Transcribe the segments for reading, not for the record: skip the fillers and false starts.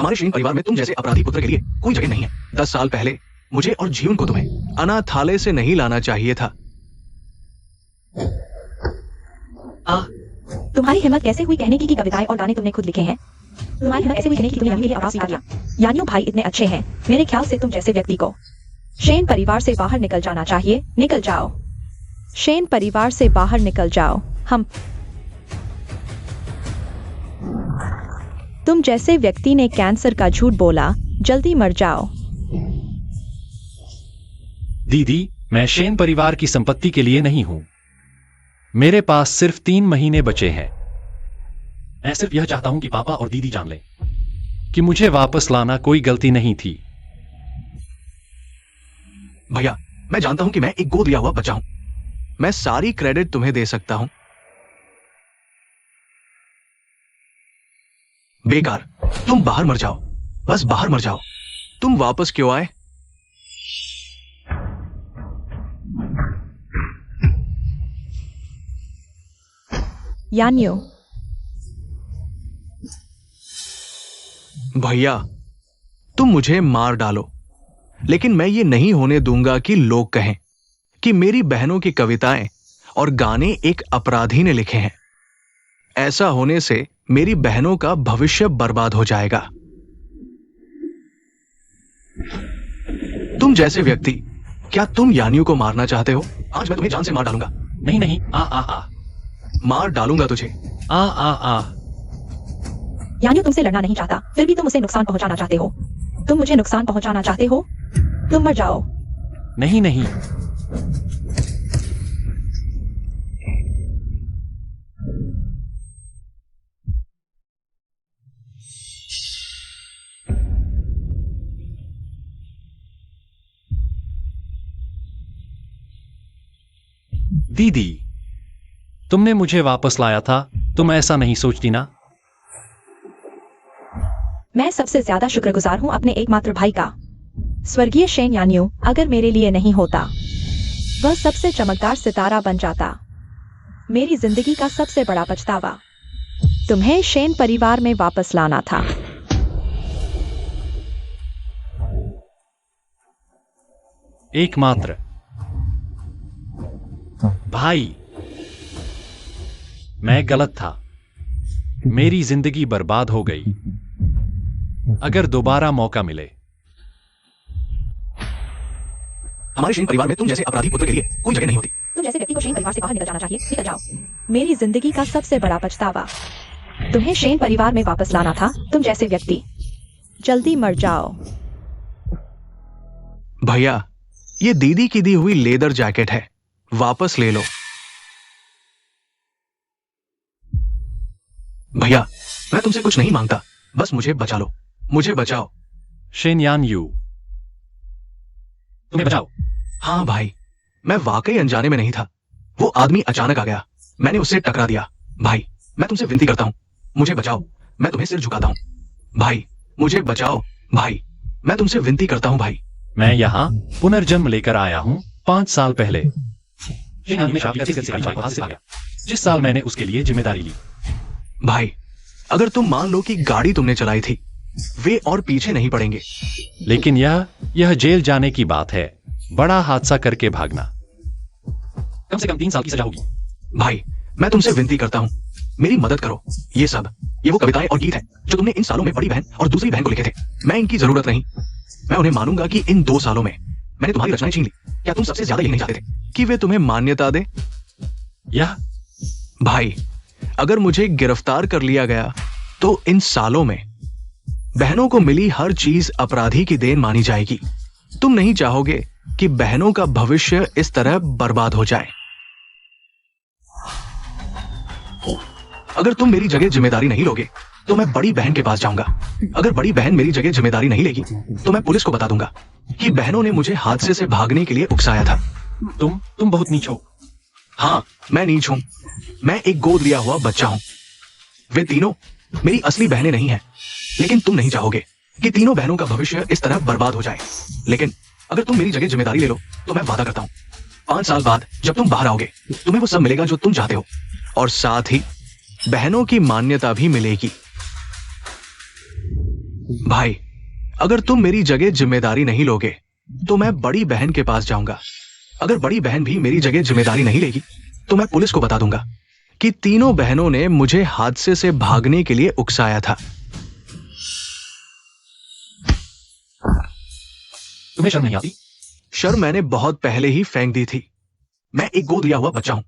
हमारे श्रीन परिवार में तुम जैसे अपराधी पुत्र के लिए कोई जगह नहीं है। 10 साल पहले मुझे और जीवन को तुम्हें अनाथालय से नहीं लाना चाहिए था। तुम्हारी हिम्मत कैसे हुई कहने की कविताएं और गाने तुमने खुद लिखे हैं? तुम्हारी हिम्मत कैसे हुई कहने की तुमने यानियों के लिए अपराध स्वीकार किया? यानियों भाई इतने अच्छे हैं। मेरे ख्याल से तुम जैसे व्यक्ति को शेन परिवार से बाहर निकल जाना चाहिए। निकल जाओ। शेन परिवार से बाहर निकल जाओ। तुम जैसे व्यक्ति ने कैंसर का झूठ बोला। जल्दी मर जाओ। दीदी, मैं शेन परिवार की संपत्ति के लिए नहीं हूं। मेरे पास सिर्फ 3 महीने बचे हैं। मैं सिर्फ यह चाहता हूं कि पापा और दीदी जान लें कि मुझे वापस लाना कोई गलती नहीं थी। भैया, मैं जानता हूं कि मैं एक गोद लिया हुआ बच्चा हूं। मैं सारी क्रेडिट तुम्हें दे सकता हूं। बेकार। तुम बाहर मर जाओ। बस बाहर मर जाओ। तुम वापस क्यों आए? यानियो। भैया, तुम मुझे मार डालो, लेकिन मैं ये नहीं होने दूंगा कि लोग कहें कि मेरी बहनों की कविताएं और गाने एक अपराधी ने लिखे हैं। ऐसा होने से मेरी बहनों का भविष्य बर्बाद हो जाएगा। तुम जैसे व्यक्ति, क्या तुम यानियों को मारना चाहते हो? आज मैं तुम्हें जान से मार डालूंगा। नहीं नहीं, मार डालूंगा तुझे। यानियो तुमसे लड़ना नहीं चाहता, फिर भी तुम उसे नुकसान पहुंचाना चाहते हो। तुम मुझे नुकसान पहुंचाना चाहते हो। तुम मर जाओ। नहीं नहीं। दीदी, तुमने मुझे वापस लाया था। तुम ऐसा नहीं सोचती ना? मैं सबसे ज्यादा शुक्रगुजार हूं अपने एकमात्र भाई का, स्वर्गीय शेन यानियो। अगर मेरे लिए नहीं होता, वह सबसे चमकदार सितारा बन जाता। मेरी जिंदगी का सबसे बड़ा पछतावा तुम्हें शेन परिवार में वापस लाना था। एकमात्र भाई, मैं गलत था। मेरी जिंदगी बर्बाद हो गई। अगर दोबारा मौका मिले। हमारे शेन परिवार में तुम जैसे अपराधी पुत्र के लिए कोई जगह नहीं होती। तुम जैसे व्यक्ति को शेन परिवार से बाहर निकल जाना चाहिए। निकल जाओ। मेरी जिंदगी का सबसे बड़ा पछतावा तुम्हें शेन परिवार में वापस लाना था। तुम जैसे व्यक्ति, जल्दी मर जाओ। भैया, ये दीदी की दी हुई लेदर जैकेट है, वापस ले लो। भैया, मैं तुमसे कुछ नहीं मांगता, बस मुझे बचा लो। मुझे बचाओ। शेन यानियो, तुम्हें बचाओ। हाँ भाई, मैं वाकई अनजाने में नहीं था। वो आदमी अचानक आ गया, मैंने उससे टकरा दिया। भाई, मैं तुमसे विनती करता हूं, मुझे बचाओ। मैं तुम्हें सिर झुकाता हूं। भाई, मुझे बचाओ। भाई, मैं तुमसे विनती करता हूं। भाई, मैं यहाँ पुनर्जन्म लेकर आया हूँ 5 साल पहले। जिस साल मैंने उसके लिए जिम्मेदारी ली। भाई, अगर तुम मान लो कि गाड़ी तुमने चलाई थी, वे और पीछे नहीं पड़ेंगे। लेकिन यह जेल जाने की बात है। बड़ा हादसा करके भागना। कम से कम 3 साल की सजा होगी। भाई, मैं तुमसे विनती करता हूं, मेरी मदद करो। ये वो कविताएं और गीत हैं जो तुमने इन सालों में बड़ी बहन और दूसरी बहन को लिखे थे। मैं इनकी जरूरत नहीं। मैं उन्हें मानूंगा कि इन 2 सालों में मैंने तुम्हारी रचनाएं छीन ली। क्या तुम सबसे ज्यादा यही नहीं चाहते थे कि वे तुम्हें मान्यता दे? भाई, अगर मुझे गिरफ्तार कर लिया गया तो इन सालों में बहनों को मिली हर चीज अपराधी की देन मानी जाएगी। तुम नहीं चाहोगे कि बहनों का भविष्य इस तरह बर्बाद हो जाए। अगर तुम मेरी जगह जिम्मेदारी नहीं लोगे तो मैं बड़ी बहन के पास जाऊंगा। अगर बड़ी बहन मेरी जगह जिम्मेदारी नहीं लेगी तो मैं पुलिस को बता दूंगा कि बहनों ने मुझे हादसे से भागने के लिए उकसाया था। तुम बहुत नीच हो। हाँ, मैं नीच हूं। मैं एक गोद लिया हुआ बच्चा हूं। वे तीनों मेरी असली बहनें नहीं हैं, लेकिन तुम नहीं चाहोगे कि तीनों बहनों का भविष्य इस तरह बर्बाद हो जाए। लेकिन अगर तुम मेरी जगह जिम्मेदारी ले लो तो मैं वादा करता हूं, 5 साल बाद जब तुम बाहर आओगे तुम्हें वो सब मिलेगा जो तुम चाहते हो, और साथ ही बहनों की मान्यता भी मिलेगी। भाई, अगर तुम मेरी जगह जिम्मेदारी नहीं लोगे तो मैं बड़ी बहन के पास जाऊंगा। अगर बड़ी बहन भी मेरी जगह जिम्मेदारी नहीं लेगी तो मैं पुलिस को बता दूंगा कि तीनों बहनों ने मुझे हादसे से भागने के लिए उकसाया था। तुम्हें शर्म नहीं आती? शर्म मैंने बहुत पहले ही फेंक दी थी। मैं एक गोद लिया हुआ बच्चा हूं।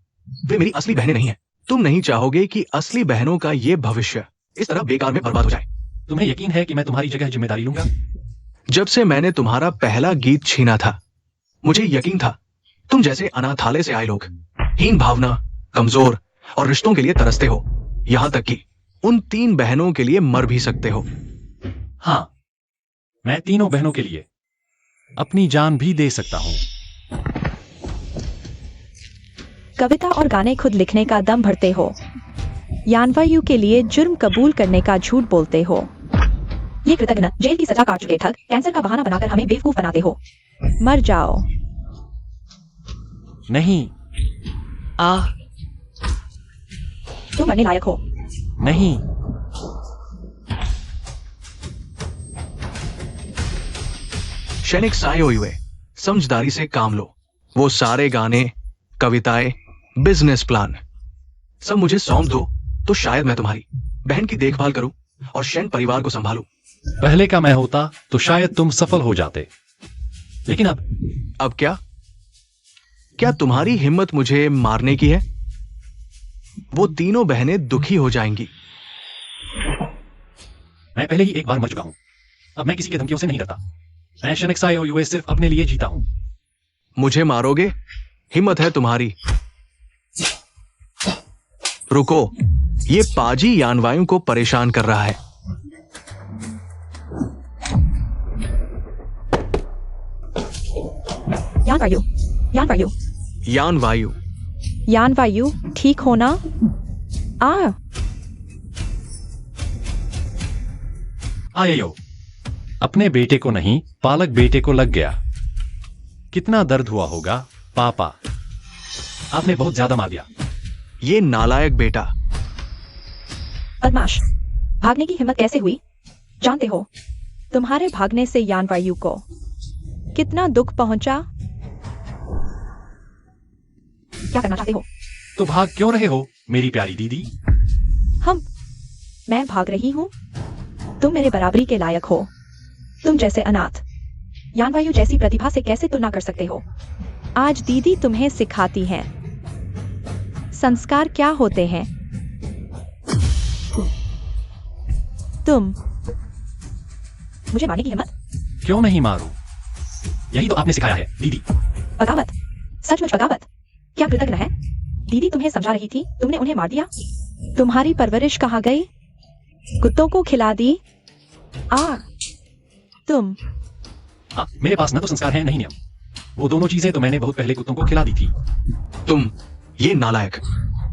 वे मेरी असली बहनें नहीं हैं। तुम नहीं चाहोगे कि असली बहनों का ये भविष्य इस तरह बेकार में बर्बाद हो जाए। तुम्हें यकीन है कि मैं तुम्हारी जगह जिम्मेदारी लूंगा? जब से मैंने तुम्हारा पहला गीत छीना था, मुझे यकीन था तुम जैसे अनाथालय से आए लोग हीन भावना, कमजोर और रिश्तों के लिए तरसते हो, यहां तक कि उन 3 बहनों के लिए मर भी सकते हो। हाँ, मैं तीनों बहनों के लिए अपनी जान भी दे सकता हूं। कविता और गाने खुद लिखने का दम भरते हो। यानवायु के लिए जुर्म कबूल करने का झूठ बोलते हो। ये कृतज्ञ जेल की सजा काट चुके ठग कैंसर का बहाना बनाकर हमें बेवकूफ बनाते हो। मर जाओ। नहीं। तुम मरने लायक हो। नहीं। सैनिक सायो हुए, समझदारी से काम लो। वो सारे गाने, कविताएं, बिजनेस प्लान सब मुझे सौंप दो तो शायद मैं तुम्हारी बहन की देखभाल करूं और शैन परिवार को संभालूं। पहले का मैं होता तो शायद तुम सफल हो जाते, लेकिन अब क्या? क्या तुम्हारी हिम्मत मुझे मारने की है? वो तीनों बहनें दुखी हो जाएंगी। मैं पहले ही एक बार मर चुका हूं। अब मैं किसी की धमकियों से नहीं डरता। मैं शनेक्साई और यूएस सिर्फ अपने लिए जीता हूं। मुझे मारोगे? हिम्मत है तुम्हारी। रुको, ये पाजी यानवायु को परेशान कर रहा है। यानवायु, यानवायु, यानवायु, यानवायु, ठीक हो ना? आयो, अपने बेटे को नहीं, पालक बेटे को लग गया। कितना दर्द हुआ होगा पापा। आपने बहुत ज्यादा मार दिया। ये नालायक बेटा। बदमाश, भागने की हिम्मत कैसे हुई? जानते हो, तुम्हारे भागने से यानवायु को कितना दुख पहुंचा? क्या करना चाहते हो? तो भाग क्यों रहे हो मेरी प्यारी दीदी? मैं भाग रही हूं। तुम मेरे बराबरी के लायक हो। तुम जैसे अनाथ यानवायु जैसी प्रतिभा से कैसे तुलना कर सकते हो? आज दीदी तुम्हें सिखाती है संस्कार क्या होते हैं। तुम मुझे मारने की हिम्मत? क्यों नहीं मारूं? यही तो आपने सिखाया है दीदी। बगावत, सचमुच बगावत। क्या कृतज्ञ है? दीदी तुम्हें समझा रही थी, तुमने उन्हें मार दिया। तुम्हारी परवरिश कहाँ गई? कुत्तों को खिला दी। तुम मेरे पास न तो संस्कार है नहीं नियम। वो दोनों चीजें तो मैंने बहुत पहले कुत्तों को खिला दी थी। तुम ये नालायक,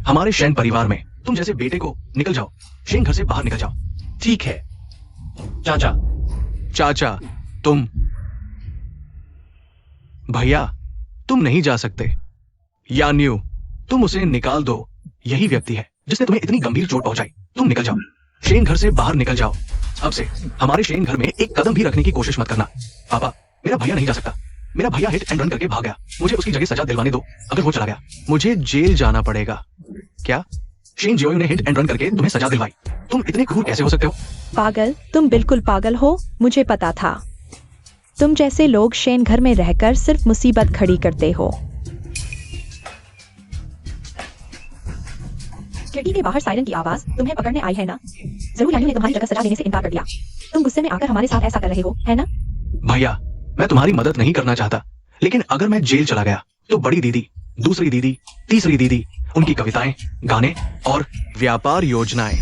हमारे शैन परिवार में तुम जैसे बेटे को निकल जाओ। शैन घर से बाहर निकल जाओ। ठीक है चाचा। चाचा, तुम भैया, तुम नहीं जा सकते। यान्यू, तुम उसे निकाल दो। यही व्यक्ति है जिसने तुम्हें इतनी गंभीर चोट पहुंचाई। तुम निकल जाओ। शेन घर से बाहर निकल जाओ। अब से हमारे शेन घर में एक कदम भी रखने की कोशिश मत करना। पापा, मेरा भैया नहीं जा सकता। मेरा भैया हिट एंड रन करके भाग गया। मुझे उसकी जगह सजा दिलवाने दो। अगर वो चला गया, मुझे जेल जाना पड़ेगा। क्या? शेन जियोयू ने हिट एंड रन करके तुम्हें सजा दिलवाई। तुम इतने क्रूर कैसे हो सकते हो? पागल, तुम बिल्कुल पागल हो। मुझे पता था। तुम जैसे लोग शेन घर में रहकर सिर्फ मुसीबत खड़ी करते हो। खिड़की के बाहर सायरन की आवाज तुम्हें पकड़ने आई है ना? जरूर यान्यू ने तुम्हारी जगह सजा देने से इनकार कर दिया। तुम गुस्से में आकर हमारे साथ ऐसा कर रहे हो, है ना? भैया, मैं तुम्हारी मदद नहीं करना चाहता, लेकिन अगर मैं जेल चला गया तो बड़ी दीदी, दूसरी दीदी, तीसरी दीदी, उनकी कविताएं, गाने और व्यापार योजनाएं।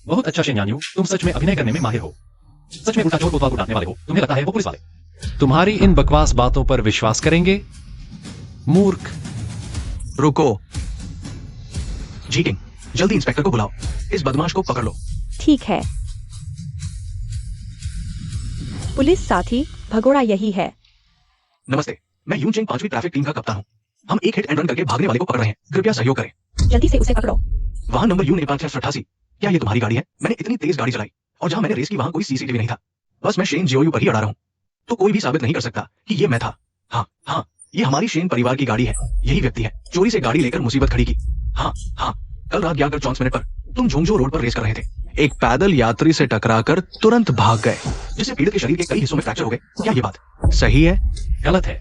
बहुत अच्छा शेन यान्यू, तुम सच में अभिनय करने में माहिर हो। सच में उल्टा चोर कोतवाल को डांटने वाले हो। तुम्हें लगता है वो पुलिस वाले तुम्हारी इन बकवास बातों पर विश्वास करेंगे? मूर्ख। रुको जी किंग, जल्दी इंस्पेक्टर को बुलाओ। इस बदमाश को पकड़ लो। ठीक है पुलिस साथी, भगोड़ा यही है। नमस्ते, मैं यून चेंग 5वीं ट्रैफिक टीम का कप्तान हूँ। हम एक हिट एंड रन करके भागने वाले को पकड़ रहे हैं। कृपया सहयोग करें। जल्दी से उसे पकड़ो। वाहन नंबर UN 58688। क्या ये तुम्हारी गाड़ी है? मैंने इतनी तेज गाड़ी चलाई और जहां मैंने रेस की वहां कोई सीसीटीवी नहीं था। बस मैं शेन जियोयू पर ही अड़ा रहा हूं। तो कोई भी साबित नहीं कर सकता कि ये मैं था। हाँ हाँ, ये हमारी शेन परिवार की गाड़ी है। यही व्यक्ति है चोरी से गाड़ी लेकर मुसीबत खड़ी की। हाँ हाँ, कल रात 11:34 पर तुम झुंझुनू रोड पर रेस कर रहे थे। एक पैदल यात्री से टकराकर तुरंत भाग गए, जिससे पीड़ित के शरीर के कई हिस्सों में फ्रैक्चर हो गए। क्या ये बात सही है? गलत है।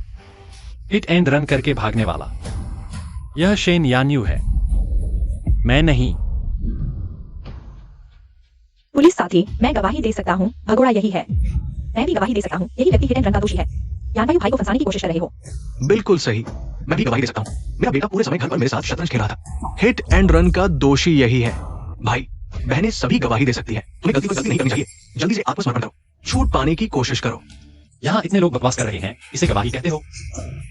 हिट एंड रन करके भागने वाला यह शेन यान्यू है, मैं नहीं। पुलिस साथी, मैं गवाही दे सकता हूँ, भगोड़ा यही है। मैं भी गवाही दे सकता हूँ, यही व्यक्ति हिट एंड रन का दोषी है। यानवायु भाई को फंसाने की कोशिश कर रहे हो। बिल्कुल सही, मैं भी गवाही दे सकता हूँ। मेरा बेटा पूरे समय घर पर मेरे साथ शतरंज खेल रहा था। हिट एंड रन का दोषी यही है। भाई बहनें सभी गवाही दे सकती है। तुम्हें गलती पर गलती नहीं करनी चाहिए। जल्दी से आत्मसमर्पण करो, छूट पाने की कोशिश करो। यहाँ इतने लोग बकवास कर रहे हैं, इसे गवाही कहते हो?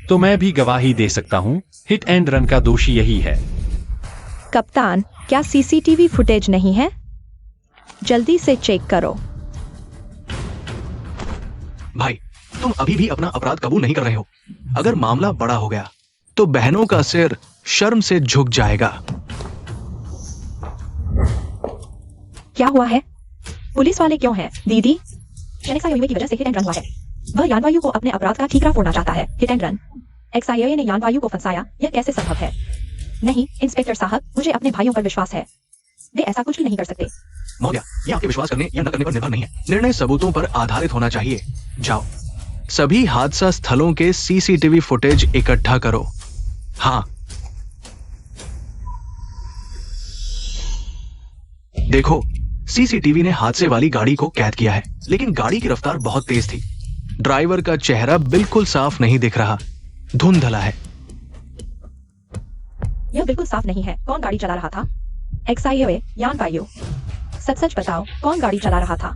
तो मैं भी गवाही दे सकता हूँ, हिट एंड रन का दोषी यही है। कप्तान, क्या सीसीटीवी फुटेज नहीं है? जल्दी से चेक करो। भाई तुम अभी भी अपना अपराध कबूल नहीं कर रहे हो। अगर मामला बड़ा हो गया तो बहनों का सिर शर्म से झुक जाएगा। क्या हुआ है? पुलिस वाले क्यों हैं? दीदी, एक्सआईओए की वजह से हिट एंड रन हुआ है। वह यानवायु को अपने अपराध का ठीकरा फोड़ना चाहता है। Hit and run. एक्सआईओए ने यानवायु को फंसाया, यह कैसे संभव है? नहीं इंस्पेक्टर साहब, मुझे अपने भाइयों पर विश्वास है। वे ऐसा कुछ भी नहीं कर सकते। मौर्य, ये आपके विश्वास करने या न करने पर निर्भर नहीं है। निर्णय सबूतों पर आधारित होना चाहिए। जाओ, सभी हादसा स्थलों के सीसीटीवी फुटेज इकट्ठा करो। हाँ, देखो, सीसीटीवी ने हादसे वाली गाड़ी को कैद किया है, लेकिन गाड़ी की रफ्तार बहुत तेज थी। ड्राइवर का चेहरा बिल्कुल साफ नहीं दिख रहा, धुंधला है। यह बिल्कुल साफ नहीं है। कौन गाड़ी चला रहा था? एक्सआईओए, यानवायु। सच सच बताओ, कौन गाड़ी चला रहा था?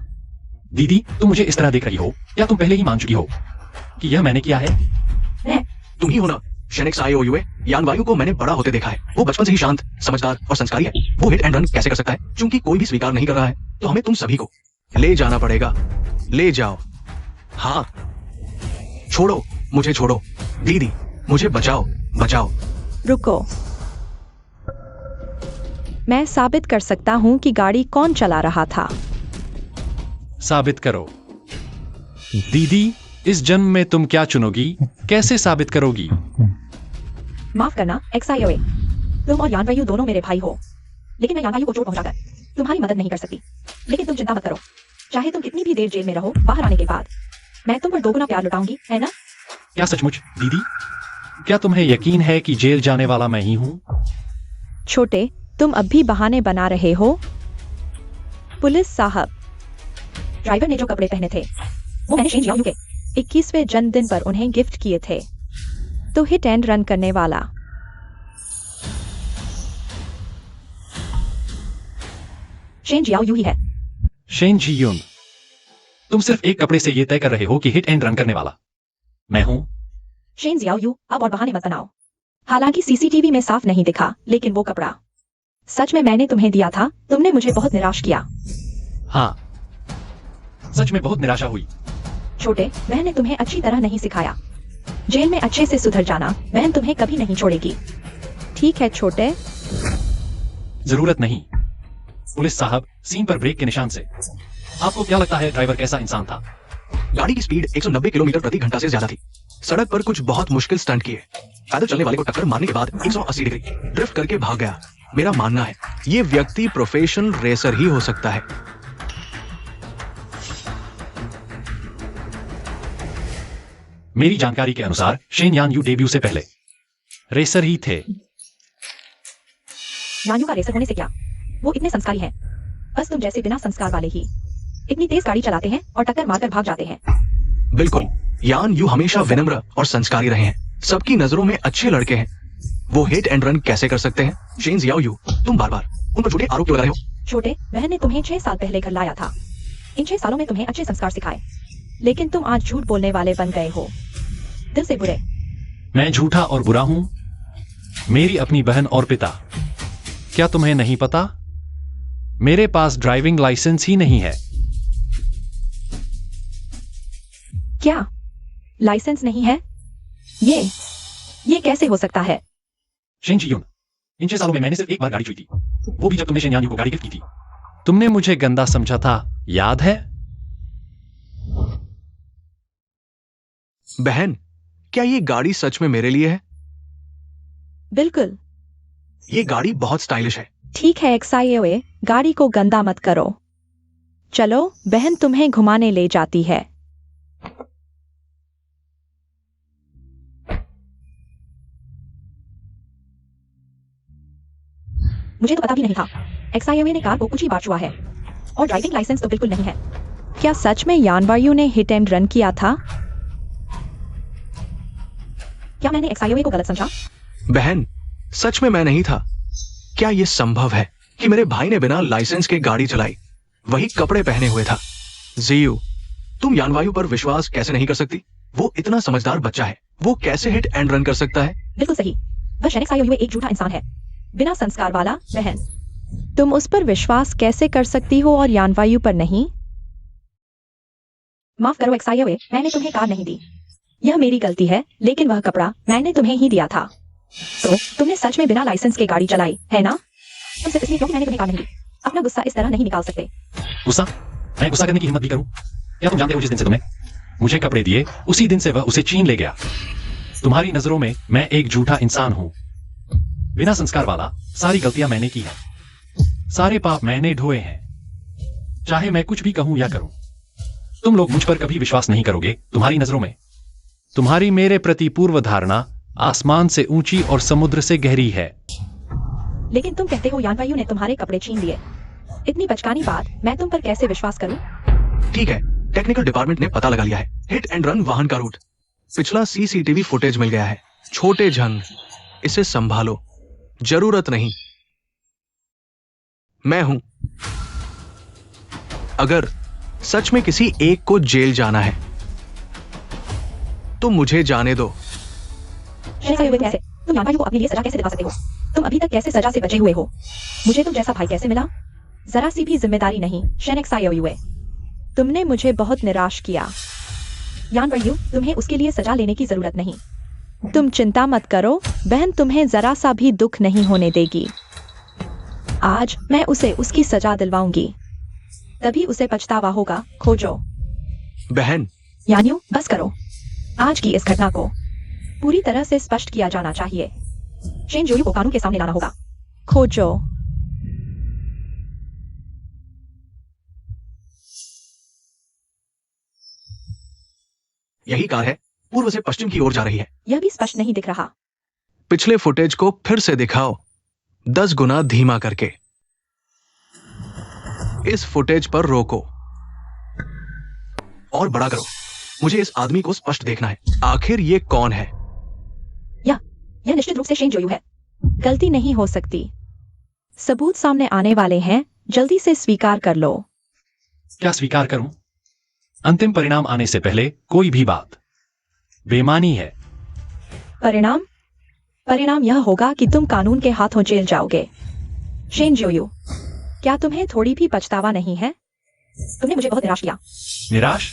दीदी, तुम मुझे इस तरह देख रही हो, या तुम पहले ही मान चुकी हो कि यह मैंने किया है? मैं? तुम ही हो ना शेन एक्सआईओए? यानवायु को मैंने बड़ा होते देखा है। वो बचपन से ही शांत, समझदार और संस्कारी है। वो हिट एंड रन कैसे कर सकता है? क्योंकि कोई भी स्वीकार नहीं कर रहा है, तो हमें तुम सभी को ले जाना पड़ेगा। ले जाओ। हाँ, छोड़ो, मुझे छोड़ो। दीदी, मुझे बचाओ, बचाओ। रुको, मैं साबित कर सकता हूँ कि गाड़ी कौन चला रहा था। साबित करो। दीदी, इस जन्म में तुम क्या चुनोगी? कैसे साबित करोगी? माफ करना एक्सआईओए, तुम और यानवायु दोनों मेरे भाई हो, लेकिन मैं यानवायु को चोट पहुंचाकर तुम्हारी मदद नहीं कर सकती। लेकिन तुम चिंता मत करो, चाहे तुम कितनी भी देर जेल में रहो, बाहर आने के बाद मैं तुम पर दोगुना प्यार लुटाऊंगी, है ना? क्या सचमुच? दीदी, क्या तुम्हें यकीन है कि जेल जाने वाला मैं ही हूँ? छोटे, तुम अब भी बहाने बना रहे हो। पुलिस साहब, ड्राइवर ने जो कपड़े पहने थे वो मैंने शेन जियोयू के 21वें जन्मदिन पर उन्हें गिफ्ट किए थे। तो हिट एंड रन करने वाला शेन जियोयू ही है। शेन जी यून, तुम सिर्फ एक कपड़े से यह तय कर रहे हो कि हिट एंड रन करने वाला मैं हूं? शेन जियोयू, अब और बहाने मत बनाओ। हालांकि सीसीटीवी में साफ नहीं दिखा, लेकिन वो कपड़ा सच में मैंने तुम्हें दिया था। तुमने मुझे बहुत निराश किया। हाँ, सच में बहुत निराशा हुई। छोटे, मैंने तुम्हें अच्छी तरह नहीं सिखाया। जेल में अच्छे से सुधर जाना, बहन तुम्हें कभी नहीं छोड़ेगी। ठीक है छोटे? जरूरत नहीं। पुलिस साहब, सीन पर ब्रेक के निशान से आपको क्या लगता है ड्राइवर कैसा इंसान था? गाड़ी की स्पीड 190 किलोमीटर प्रति घंटा से ज्यादा थी। सड़क पर कुछ बहुत मुश्किल स्टंट किए। पैदल चलने वाले को टक्कर मारने के बाद 180 डिग्री ड्रिफ्ट करके भाग गया। मेरा मानना है ये व्यक्ति प्रोफेशनल रेसर ही हो सकता है। मेरी जानकारी के अनुसार शेन यानयू डेब्यू से पहले रेसर ही थे। यानयू का रेसर होने से क्या? वो इतने संस्कारी हैं। बस तुम जैसे बिना संस्कार वाले ही इतनी तेज गाड़ी चलाते हैं और टक्कर मारकर भाग जाते हैं। बिल्कुल, यानयू हमेशा विनम्र और संस्कारी रहे हैं। सबकी नजरों में अच्छे लड़के हैं। वो हिट एंड रन कैसे कर सकते हैं? शेन जियोयू, तुम बार बार उन पर झूठे आरोप क्यों लगा रहे हो? छोटे, बहन ने तुम्हें 6 साल पहले घर लाया था। इन 6 सालों में तुम्हें अच्छे संस्कार सिखाए, लेकिन तुम आज झूठ बोलने वाले बन गए हो। दिल से बुरे। मैं झूठा और बुरा हूं? मेरी अपनी बहन और पिता, क्या तुम्हें नहीं पता? मेरे पास ड्राइविंग लाइसेंस ही नहीं है। क्या लाइसेंस नहीं है? ये कैसे हो सकता है? शेन जी यून, इन 6 सालों में मैंने सिर्फ एक बार गाड़ी छुई थी, वो भी जब तुमने शेन यानयू को गाड़ी गिफ्ट की थी। तुमने मुझे गंदा समझा था, याद है? बहन, क्या ये गाड़ी सच में मेरे लिए है? बिल्कुल। ये गाड़ी बहुत स्टाइलिश है। ठीक है XIOA, गाड़ी को गंदा मत करो। चलो, बहन तुम्हें घुमाने ले जाती है। मुझे तो पता भी नहीं था। XIOA ने कार को कुछ ही बार छुआ है और ड्राइविंग लाइसेंस तो बिल्कुल नहीं है। क्या सच में यानवायु ने हिट एंड रन किया था? क्या मैंने XIOA को गलत समझा? बहन, सच में मैं नहीं था। क्या ये संभव है कि मेरे भाई ने बिना लाइसेंस के गाड़ी चलाई, वही कपड़े पहने हुए था? जीयू, तुम यानवायु पर विश्वास कैसे नहीं कर सकती? वो इतना समझदार बच्चा है, वो कैसे हिट एंड रन कर सकता है? बिल्कुल सही। वह XIOA एक झूठा इंसान है, बिना संस्कार वाला। बहन, तुम उस पर विश्वास कैसे कर सकती हो और यानवायु पर नहीं? माफ करो XIOA, मैंने तुम्हें कार नहीं दी। यह मेरी गलती है, लेकिन वह कपड़ा मैंने तुम्हें ही दिया था। तो तुमने सच में बिना लाइसेंस के गाड़ी चलाई, है ना? तुम सिर्फ इसलिए क्योंकि मैंने तुम्हें कार नहीं दी। अपना गुस्सा इस तरह नहीं निकाल सकते। गुस्सा? मैं गुस्सा करने की हिम्मत भी करूं? क्या तुम जानते हो जिस दिन से तुमने मुझे कपड़े दिए, उसी दिन से वह उसे छीन ले गया। तुम्हारी नजरों में मैं एक झूठा इंसान हूं, बिना संस्कार वाला। सारी गलतियां मैंने की हैं, सारे पाप मैंने ढोए हैं, चाहे मैं कुछ भी कहूं या करूं। तुम लोग मुझ पर कभी विश्वास नहीं करोगे। तुम्हारी नजरों में तुम्हारी मेरे प्रति पूर्व धारणा आसमान से ऊंची और समुद्र से गहरी है। लेकिन तुम कहते हो यानवायु ने तुम्हारे कपड़े छीन लिए। इतनी बचकानी बात, मैं तुम पर कैसे विश्वास करूं? ठीक है, टेक्निकल डिपार्टमेंट ने पता लगा लिया है हिट एंड रन वाहन का रूट। पिछला CCTV फुटेज मिल गया है। छोटे झंग, इसे संभालो, जरूरत नहीं। मैं हूं। अगर सच में किसी एक को जेल जाना है तो मुझे जाने दो। कैसे? तुम यानवायु को अपने लिए सजा कैसे दिलवा सकते हो? तुम अभी तक कैसे सजा से बचे हुए हो? मुझे तुम जैसा भाई कैसे मिला? जरा सी भी जिम्मेदारी नहीं। XIOA, तुमने मुझे बहुत निराश किया। यानवायु, तुम्हें उसके लिए सजा लेने की जरूरत नहीं। तुम चिंता मत करो, बहन तुम्हें जरा सा भी दुख नहीं होने देगी। आज मैं उसे उसकी सजा दिलवाऊंगी, तभी उसे पछतावा होगा। खोजो। बहन, यान्यू, बस करो। आज की इस घटना को पूरी तरह से स्पष्ट किया जाना चाहिए। शेन जोयू को कानून के सामने लाना होगा। खोजो। यही कार है, पूर्व से पश्चिम की ओर जा रही है। यह भी स्पष्ट नहीं दिख रहा। पिछले फुटेज को फिर से दिखाओ, 10 गुना धीमा करके। इस फुटेज पर रोको और बड़ा करो। मुझे इस आदमी को स्पष्ट देखना है। आखिर ये कौन है? यह निश्चित रूप से शेन जोयू है। गलती नहीं हो सकती। सबूत सामने आने वाले हैं, जल्दी से स्वीकार कर लो। क्या स्वीकार करूं? अंतिम परिणाम आने से पहले कोई भी बात बेमानी है। परिणाम यह होगा कि तुम कानून के हाथों जेल जाओगे। शेन जोयू, क्या तुम्हें थोड़ी भी पछतावा नहीं है? तुमने मुझे बहुत निराश किया। निराश?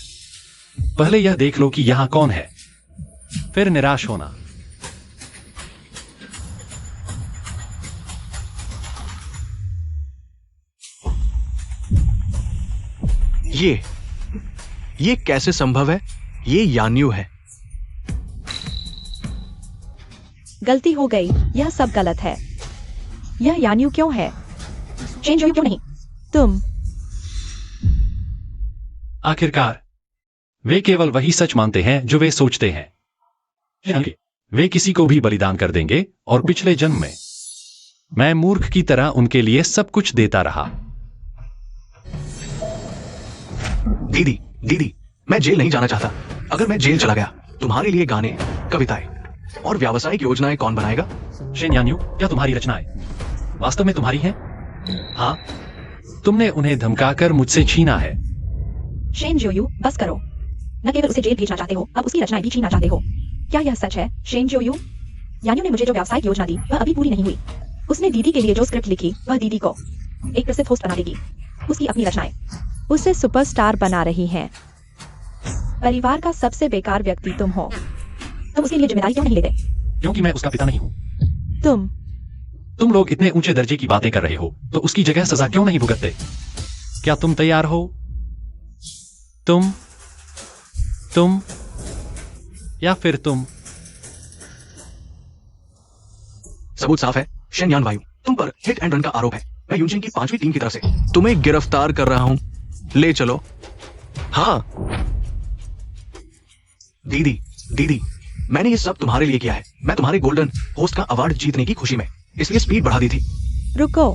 पहले यह देख लो कि यहां कौन है, फिर निराश होना। ये कैसे संभव है? ये यान्यू है। गलती हो गई, यह सब गलत है। यह यान्यू क्यों है? शेन जोयू क्यों नहीं? तुम। आखिरकार वे केवल वही सच मानते हैं जो वे सोचते हैं। वे किसी को भी बलिदान कर देंगे और पिछले जन्म में मैं मूर्ख की तरह उनके लिए सब कुछ देता रहा। दीदी, मैं जेल नहीं जाना चाहता। अगर मैं जेल चला गया, तुम्हारे लिए गाने, कविताएं और व्यावसायिक योजनाएं कौन बनाएगा? शेन यान्यू, क्या तुम्हारी रचनाएं वास्तव में तुम्हारी हैं? हाँ, तुमने उन्हें धमकाकर मुझसे छीना है। शेन जोयू, बस करो। न केवल उसे जेल भेजना चाहते हो, अब उसकी रचनाएं भी छीनना चाहते हो। क्या यह सच है, शेन जोयू? यान्यू ने मुझे जो व्यावसायिक योजना दी, वह अभी पूरी नहीं हुई। उसने दीदी के लिए जो स्क्रिप्ट लिखी, वह दीदी को एक प्रसिद्ध होस्ट बना देगी। उसकी अपनी रचनाएं उसे सुपरस्टार बना रही हैं। परिवार का सबसे बेकार व्यक्ति तुम हो। तुम उसके लिए जिम्मेदारी क्यों नहीं लेते? क्योंकि मैं उसका पिता नहीं हूं। तुम लोग इतने ऊंचे दर्जे की बातें कर रहे हो, तो उसकी जगह सजा क्यों नहीं भुगतते? क्या तुम तैयार हो? तुम या फिर तुम? सबूत साफ है शेन यान वायु, तुम पर हिट एंड रन का आरोप है। मैं यूनचेन की 5वीं टीम की तरफ से तुम्हें गिरफ्तार कर रहा हूं। ले चलो। हाँ दीदी, दीदी, मैंने ये सब तुम्हारे लिए किया है। मैं तुम्हारे गोल्डन होस्ट का अवार्ड जीतने की खुशी में इसलिए स्पीड बढ़ा दी थी। रुको।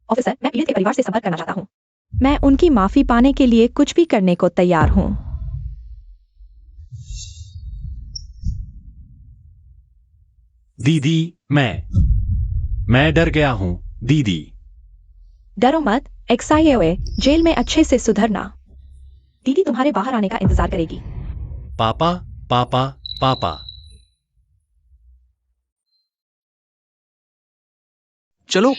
ऑफिसर, मैं पीड़ित के परिवार से संपर्क करना चाहता हूँ। मैं उनकी माफी पाने के लिए कुछ भी करने को तैयार हूँ। दीदी, मैं डर गया हूं दीदी। डरो मत, एक्साइए जेल में अच्छे से सुधरना। दीदी तुम्हारे बाहर आने का इंतजार करेगी। पापा, पापा, पापा। चलो।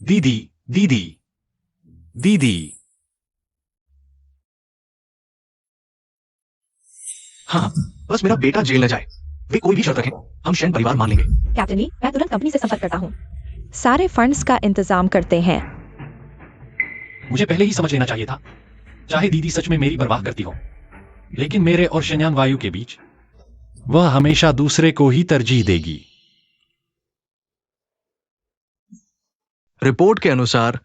दीदी, दीदी, दीदी। हाँ, बस मेरा बेटा जेल न जाए। वे कोई भी शर्त रखें, हम शेन परिवार मान लेंगे। कैप्टन ली, मैं तुरंत कंपनी से संपर्क करता हूँ। सारे फंड्स का इंतजाम करते हैं। मुझे पहले ही समझ लेना चाहिए था। चाहे दीदी सच में मेरी परवाह करती हो, लेकिन मेरे और शेन्यान वायु के बीच वह हमेशा दूसरे को ही तरजीह देगी। रिपोर्ट के अनुसार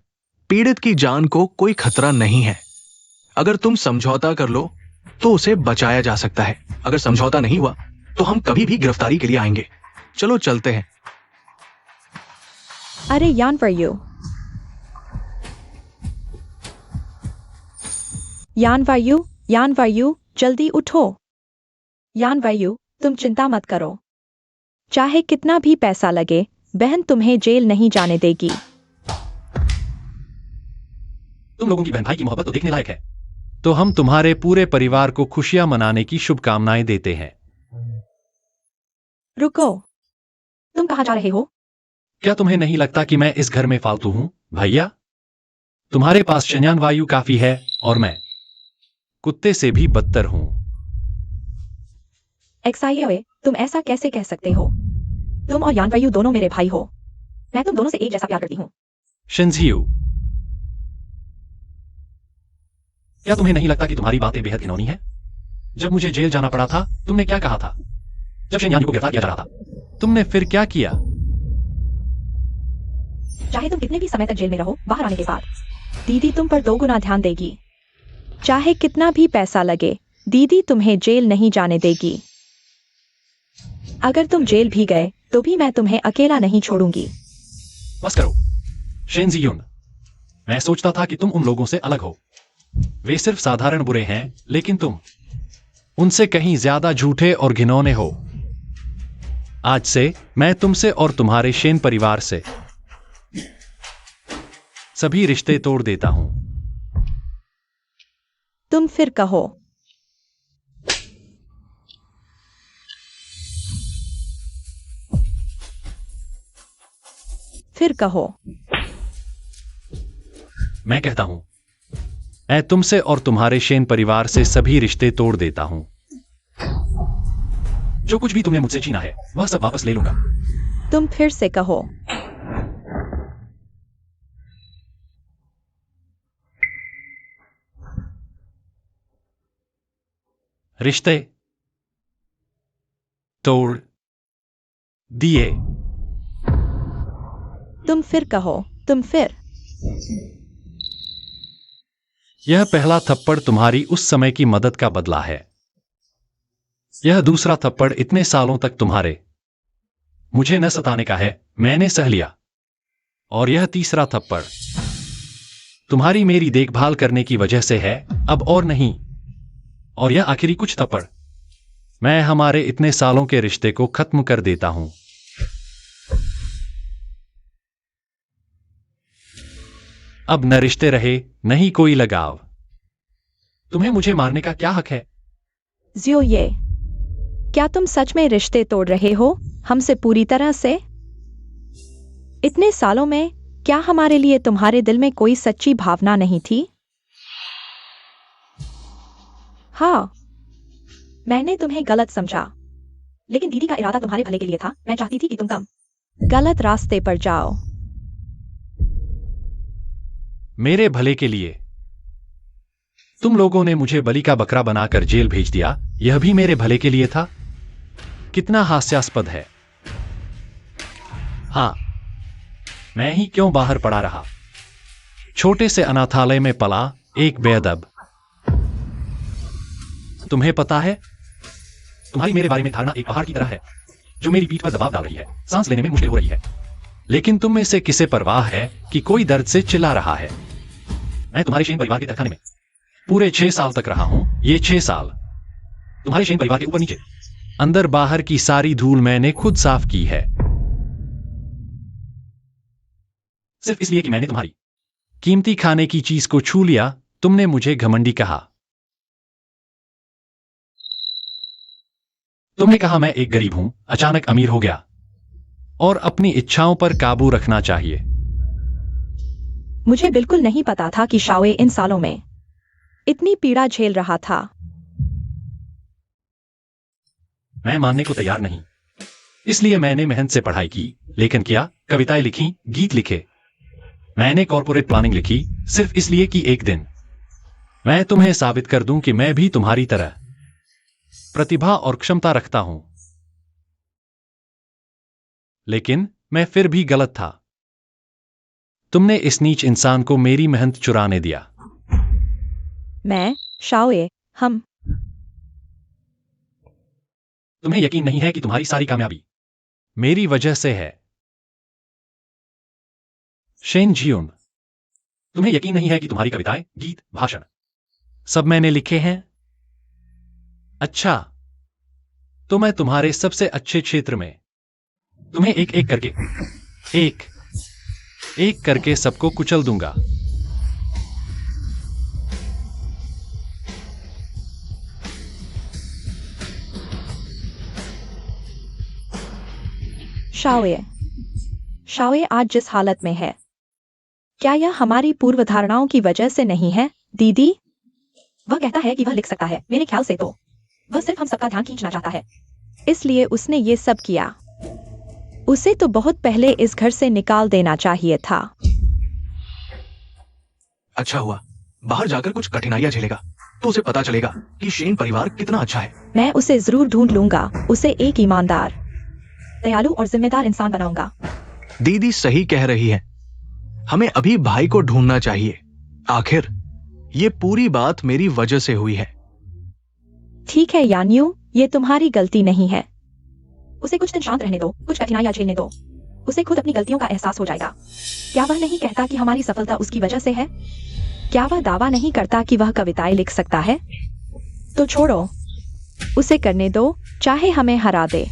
पीड़ित की जान को कोई खतरा नहीं है। अगर तुम समझौता कर लो तो उसे बचाया जा सकता है। अगर समझौता नहीं हुआ तो हम कभी भी गिरफ्तारी के लिए आएंगे। चलो चलते हैं। अरे यान वायु, यान वायु, यान वायु, जल्दी उठो। यान वायु, तुम चिंता मत करो। चाहे कितना भी पैसा लगे, बहन तुम्हें जेल नहीं जाने देगी। तुम लोगों की बहन भाई की मोहब्बत तो देखने लायक है। तो हम तुम्हारे पूरे परिवार को खुशियां मनाने की शुभकामनाएं देते हैं। रुको, तुम कहां जा रहे हो? क्या तुम्हें नहीं लगता कि मैं इस घर में फालतू हूं भैया? तुम्हारे पास शेन्यान वायु काफी है और मैं कुत्ते से भी बदतर हूं। एक्साइए, तुम ऐसा कैसे कह सकते हो? तुम और यान वायु दोनों मेरे भाई हो। मैं तुम दोनों से एक जैसा प्यार करती हूँ। शिनजियो, क्या तुम्हें नहीं लगता कि तुम्हारी बातें बेहद घिनौनी है? जब मुझे जेल जाना पड़ा था, तुमने क्या कहा था? जब शेन्यान को गिरफ्तार किया जा रहा था, तुमने फिर क्या किया? चाहे तुम कितने भी समय तक जेल में रहो, बाहर आने के बाद दीदी तुम पर 2 गुना ध्यान देगी। चाहे कितना भी पैसा लगे, दीदी तुम्हें जेल नहीं जाने देगी। अगर तुम जेल भी गए तो भी मैं तुम्हें अकेला नहीं छोड़ूंगी। बस करो शेनजियुन। मैं सोचता था कि तुम उन लोगों से अलग हो। वे सिर्फ साधारण बुरे हैं, लेकिन तुम उनसे कहीं ज्यादा झूठे और घिनौने हो। आज से मैं तुमसे और तुम्हारे शेन परिवार से सभी रिश्ते तोड़ देता हूं। तुम फिर कहो। फिर कहो। मैं कहता हूं, मैं तुमसे और तुम्हारे शेन परिवार से सभी रिश्ते तोड़ देता हूं। जो कुछ भी तुमने मुझसे छीना है, वह सब वापस ले लूंगा। तुम फिर से कहो। रिश्ते तोड़ दिए। तुम फिर कहो। तुम फिर। यह पहला थप्पड़ तुम्हारी उस समय की मदद का बदला है। यह दूसरा थप्पड़ इतने सालों तक तुम्हारे मुझे न सताने का है, मैंने सह लिया। और यह तीसरा थप्पड़ तुम्हारी मेरी देखभाल करने की वजह से है, अब और नहीं। और यह आखिरी कुछ थप्पड़ मैं हमारे इतने सालों के रिश्ते को खत्म कर देता हूं। अब न रिश्ते रहे, नहीं कोई लगाव। तुम्हें मुझे मारने का क्या हक है? जियो ये, क्या तुम सच में रिश्ते तोड़ रहे हो हमसे पूरी तरह से? इतने सालों में क्या हमारे लिए तुम्हारे दिल में कोई सच्ची भावना नहीं थी? हाँ, मैंने तुम्हें गलत समझा, लेकिन दीदी का इरादा तुम्हारे भले के लिए था। मैं चाहती थी कि तुम कम गलत रास्ते पर जाओ। मेरे भले के लिए। तुम लोगों ने मुझे बलि का बकरा बनाकर जेल भेज दिया, यह भी मेरे भले के लिए था। कितना हास्यास्पद है। हाँ, मैं ही क्यों बाहर पड़ा रहा। छोटे से अनाथालय में पला एक बेअदब। तुम्हें पता है, तुम्हारी मेरे बारे में धारणा एक पहाड़ की तरह है जो मेरी पीठ पर दबाव डाल रही है, सांस लेने में मुश्किल हो रही है। लेकिन तुम में से किसे परवाह है कि कोई दर्द से चिल्ला रहा है। मैं तुम्हारे शेन परिवार के तहखाने में पूरे 6 साल तक रहा हूं। ये 6 साल तुम्हारे शेन परिवार के ऊपर नीचे, अंदर बाहर की सारी धूल मैंने खुद साफ की है, सिर्फ इसलिए कि मैंने तुम्हारी कीमती खाने की चीज को छू लिया। तुमने मुझे घमंडी कहा। तुमने कहा मैं एक गरीब हूं, अचानक अमीर हो गया और अपनी इच्छाओं पर काबू रखना चाहिए। मुझे बिल्कुल नहीं पता था कि शाओए इन सालों में इतनी पीड़ा झेल रहा था। मैं मानने को तैयार नहीं, इसलिए मैंने मेहनत से पढ़ाई की। लेकिन क्या कविताएं लिखी, गीत लिखे। मैंने कॉर्पोरेट प्लानिंग लिखी, सिर्फ इसलिए कि एक दिन मैं तुम्हें साबित कर दूं कि मैं भी तुम्हारी तरह प्रतिभा और क्षमता रखता हूं। लेकिन मैं फिर भी गलत था। तुमने इस नीच इंसान को मेरी मेहनत चुराने दिया। मैं, शाओए, हम। तुम्हें यकीन नहीं है कि तुम्हारी सारी कामयाबी मेरी वजह से है। शेन जियोन, तुम्हें यकीन नहीं है कि तुम्हारी कविताएं, गीत, भाषण सब मैंने लिखे हैं। अच्छा, तो मैं तुम्हारे सबसे अच्छे क्षेत्र में तुम्हें एक एक करके सबको कुचल दूंगा। शाओए आज जिस हालत में है, क्या यह हमारी पूर्व धारणाओं की वजह से नहीं है, दीदी? वह कहता है कि वह लिख सकता है। मेरे ख्याल से तो वह सिर्फ हम सबका ध्यान खींचना चाहता है, इसलिए उसने ये सब किया। उसे तो बहुत पहले इस घर से निकाल देना चाहिए था। अच्छा हुआ, बाहर जाकर कुछ कठिनाइयां झेलेगा तो उसे पता चलेगा कि शेन परिवार कितना अच्छा है। मैं उसे जरूर ढूंढ लूंगा। उसे एक ईमानदार, दयालु और जिम्मेदार इंसान बनाऊंगा। दीदी सही कह रही है, हमें अभी भाई को ढूंढना चाहिए। आखिर ये पूरी बात मेरी वजह से हुई है। ठीक है यान्यू, ये तुम्हारी गलती नहीं है। उसे कुछ दिन शांत रहने दो, कुछ कठिनाइयां झेलने दो। उसे खुद अपनी गलतियों का एहसास हो जाएगा। क्या वह नहीं कहता कि हमारी सफलता उसकी वजह से है? क्या वह दावा नहीं करता कि वह कविताएं लिख सकता है? तो छोड़ो, उसे करने दो, चाहे हमें हरा दे।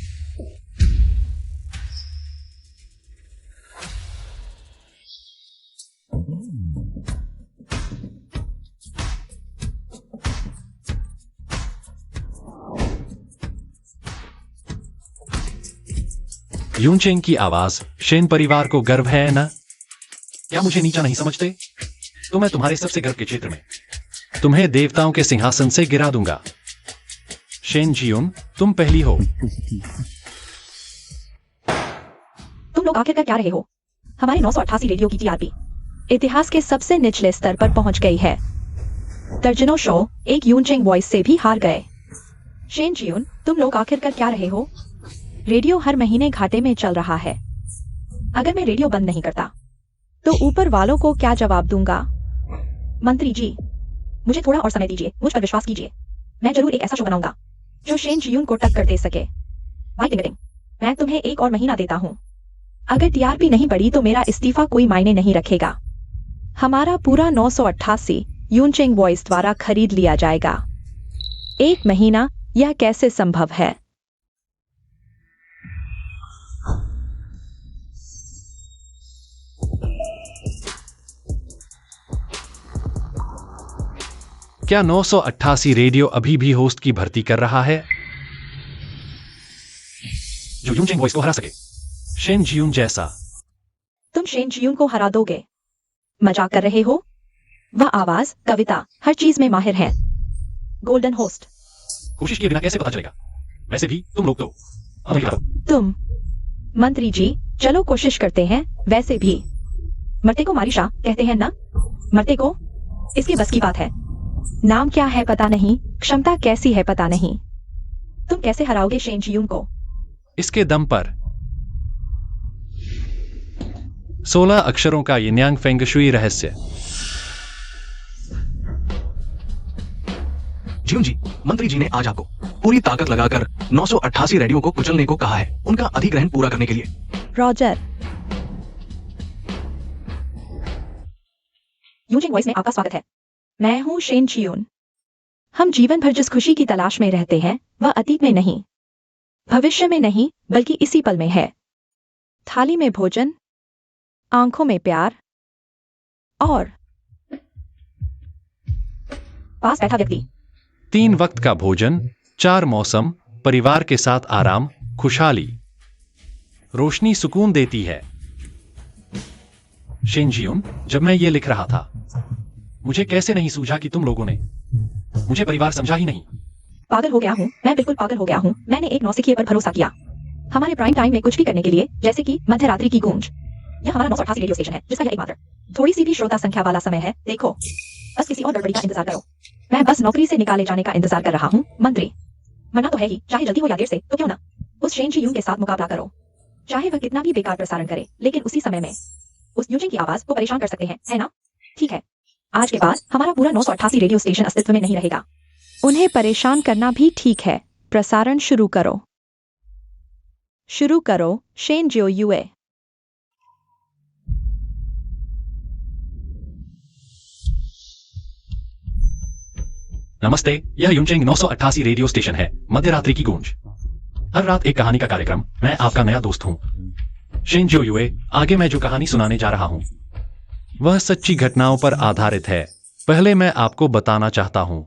यूनचेंग की आवाज। शेन परिवार को गर्व है ना? क्या मुझे नीचा नहीं समझते? तो मैं तुम्हारे सबसे गर्व के क्षेत्र में तुम्हें देवताओं के सिंहासन से गिरा दूंगा। शेन जियोन, तुम पहली हो। तुम लोग आखिरकार क्या रहे हो? हमारी 988 रेडियो की टीआरपी इतिहास के सबसे निचले स्तर पर पहुंच गई है। दर्जनों शो एक यूनचेंग वॉइस से भी हार गए। शेन जियोन, तुम लोग आखिरकार क्या रहे हो? रेडियो हर महीने घाटे में चल रहा है। अगर मैं रेडियो बंद नहीं करता तो ऊपर वालों को क्या जवाब दूंगा? मंत्री जी, मुझे थोड़ा और समय दीजिए, मुझ पर विश्वास कीजिए। मैं जरूर एक ऐसा शो बनाऊंगा जो शेन जियून को टक्कर दे सके। भाई टिंगटिंग, मैं तुम्हें 1 और महीना देता हूं। अगर टीआरपी नहीं बढ़ी तो मेरा इस्तीफा कोई मायने नहीं रखेगा। हमारा पूरा 988 यूनचेंग वॉइस द्वारा खरीद लिया जाएगा। 1 महीना, यह कैसे संभव है? क्या 988 रेडियो अभी भी होस्ट की भर्ती कर रहा है जो यूनचेंग वॉइस को हरा सके? शेन जियून जैसा। तुम शेन जियून को हरा दोगे? मजाक कर रहे हो? वह आवाज, कविता, हर चीज में माहिर है। Golden host. कोशिश किए बिना कैसे पता चलेगा? वैसे भी तुम लोग तो तुम, मंत्री जी, चलो कोशिश करते हैं। वैसे भी मरते को मारिशा कहते हैं ना? मरते को इसके बस की बात है। नाम क्या है पता नहीं, क्षमता कैसी है पता नहीं। तुम कैसे हराओगे शेन जियून को? इसके दम पर 16 अक्षरों का यिन्यांग फेंग शुई रहस्य। जियून जी, मंत्री जी ने आज आपको पूरी ताकत लगाकर 988 रेडियो को कुचलने को कहा है, उनका अधिग्रहण पूरा करने के लिए। रॉजर। यूजिंग वॉइस में आपका स्वागत है। मैं हूं शेन जियून। हम जीवन भर जिस खुशी की तलाश में रहते हैं वह अतीत में नहीं, भविष्य में नहीं, बल्कि इसी पल में है। थाली में भोजन, आंखों में प्यार और पास बैठा व्यक्ति। 3 वक्त का भोजन, 4 मौसम, परिवार के साथ आराम, खुशहाली। रोशनी सुकून देती है। शेन जियून, जब मैं ये लिख रहा था मुझे कैसे नहीं सूझा कि तुम लोगों ने मुझे परिवार समझा ही नहीं। पागल हो गया हूँ, मैं बिल्कुल पागल हो गया हूँ। मैंने एक नौसिखिए पर भरोसा किया, हमारे प्राइम टाइम में कुछ भी करने के लिए, जैसे कि मध्यरात्रि की गूंज। यह हमारा 988 रेडियो स्टेशन है, जिसका यह एकमात्र थोड़ी सी भी श्रोता संख्या वाला समय है। देखो, बस किसी और गड़बड़ी का इंतजार करो। मैं बस नौकरी से निकाले जाने का इंतजार कर रहा हूँ, मंत्री। मरना तो है ही, चाहे जल्दी हो या देर से, तो क्यों ना उस शेन जियून के साथ मुकाबला करो। चाहे वह कितना भी बेकार प्रसारण करे, लेकिन उसी समय में उस यूजिंग की आवाज को परेशान कर सकते हैं, है ना? ठीक है, आज के बाद हमारा पूरा 988 रेडियो स्टेशन अस्तित्व में नहीं रहेगा। उन्हें परेशान करना भी ठीक है। प्रसारण शुरू करो। शुरू करो, शेन जियो यूए। नमस्ते, यह यूनचेंग 988 रेडियो स्टेशन है, मध्यरात्रि की गूंज। हर रात एक कहानी का कार्यक्रम। मैं आपका नया दोस्त हूं, शेन जियो यूए। आगे मैं जो कहानी सुनाने जा रहा हूं वह सच्ची घटनाओं पर आधारित है। पहले मैं आपको बताना चाहता हूं,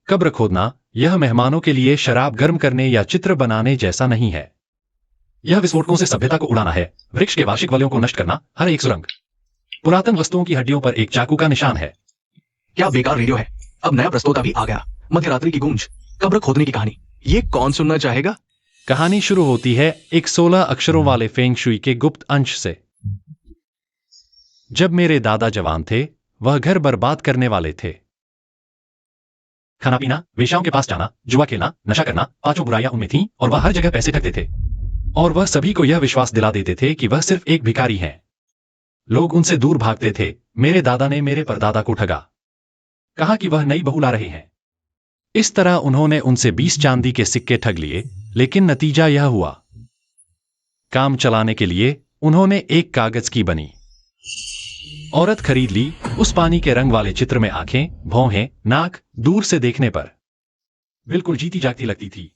कब्र खोदना यह मेहमानों के लिए शराब गर्म करने या चित्र बनाने जैसा नहीं है। यह विस्फोटकों से सभ्यता को उड़ाना है, वृक्ष के वार्षिक वलयों को नष्ट करना, हर एक सुरंग पुरातन वस्तुओं की हड्डियों पर एक चाकू का निशान है। क्या बेकार रेडियो है। अब नया प्रस्तोता भी आ गया, मध्यरात्रि की गूंज, कब्र खोदने की कहानी। ये कौन सुनना चाहेगा? कहानी शुरू होती है एक 16 अक्षरों वाले फेंग शुई के गुप्त अंश से। जब मेरे दादा जवान थे, वह घर बर्बाद करने वाले थे। खाना पीना, वेश्याओं के पास जाना, जुआ खेलना, नशा करना, 5 बुराइयां उनमें थीं और वह हर जगह पैसे ठगते थे। और वह सभी को यह विश्वास दिला देते थे कि वह सिर्फ एक भिखारी हैं। लोग उनसे दूर भागते थे। मेरे दादा ने मेरे परदादा को ठगा, कहा कि वह नई बहू ला रहे हैं। इस तरह उन्होंने उनसे 20 चांदी के सिक्के ठग लिए, लेकिन नतीजा यह हुआ, काम चलाने के लिए उन्होंने एक कागज की बनी औरत खरीद ली। उस पानी के रंग वाले चित्र में आंखें, भौहें, नाक दूर से देखने पर बिल्कुल जीती जागती लगती थी।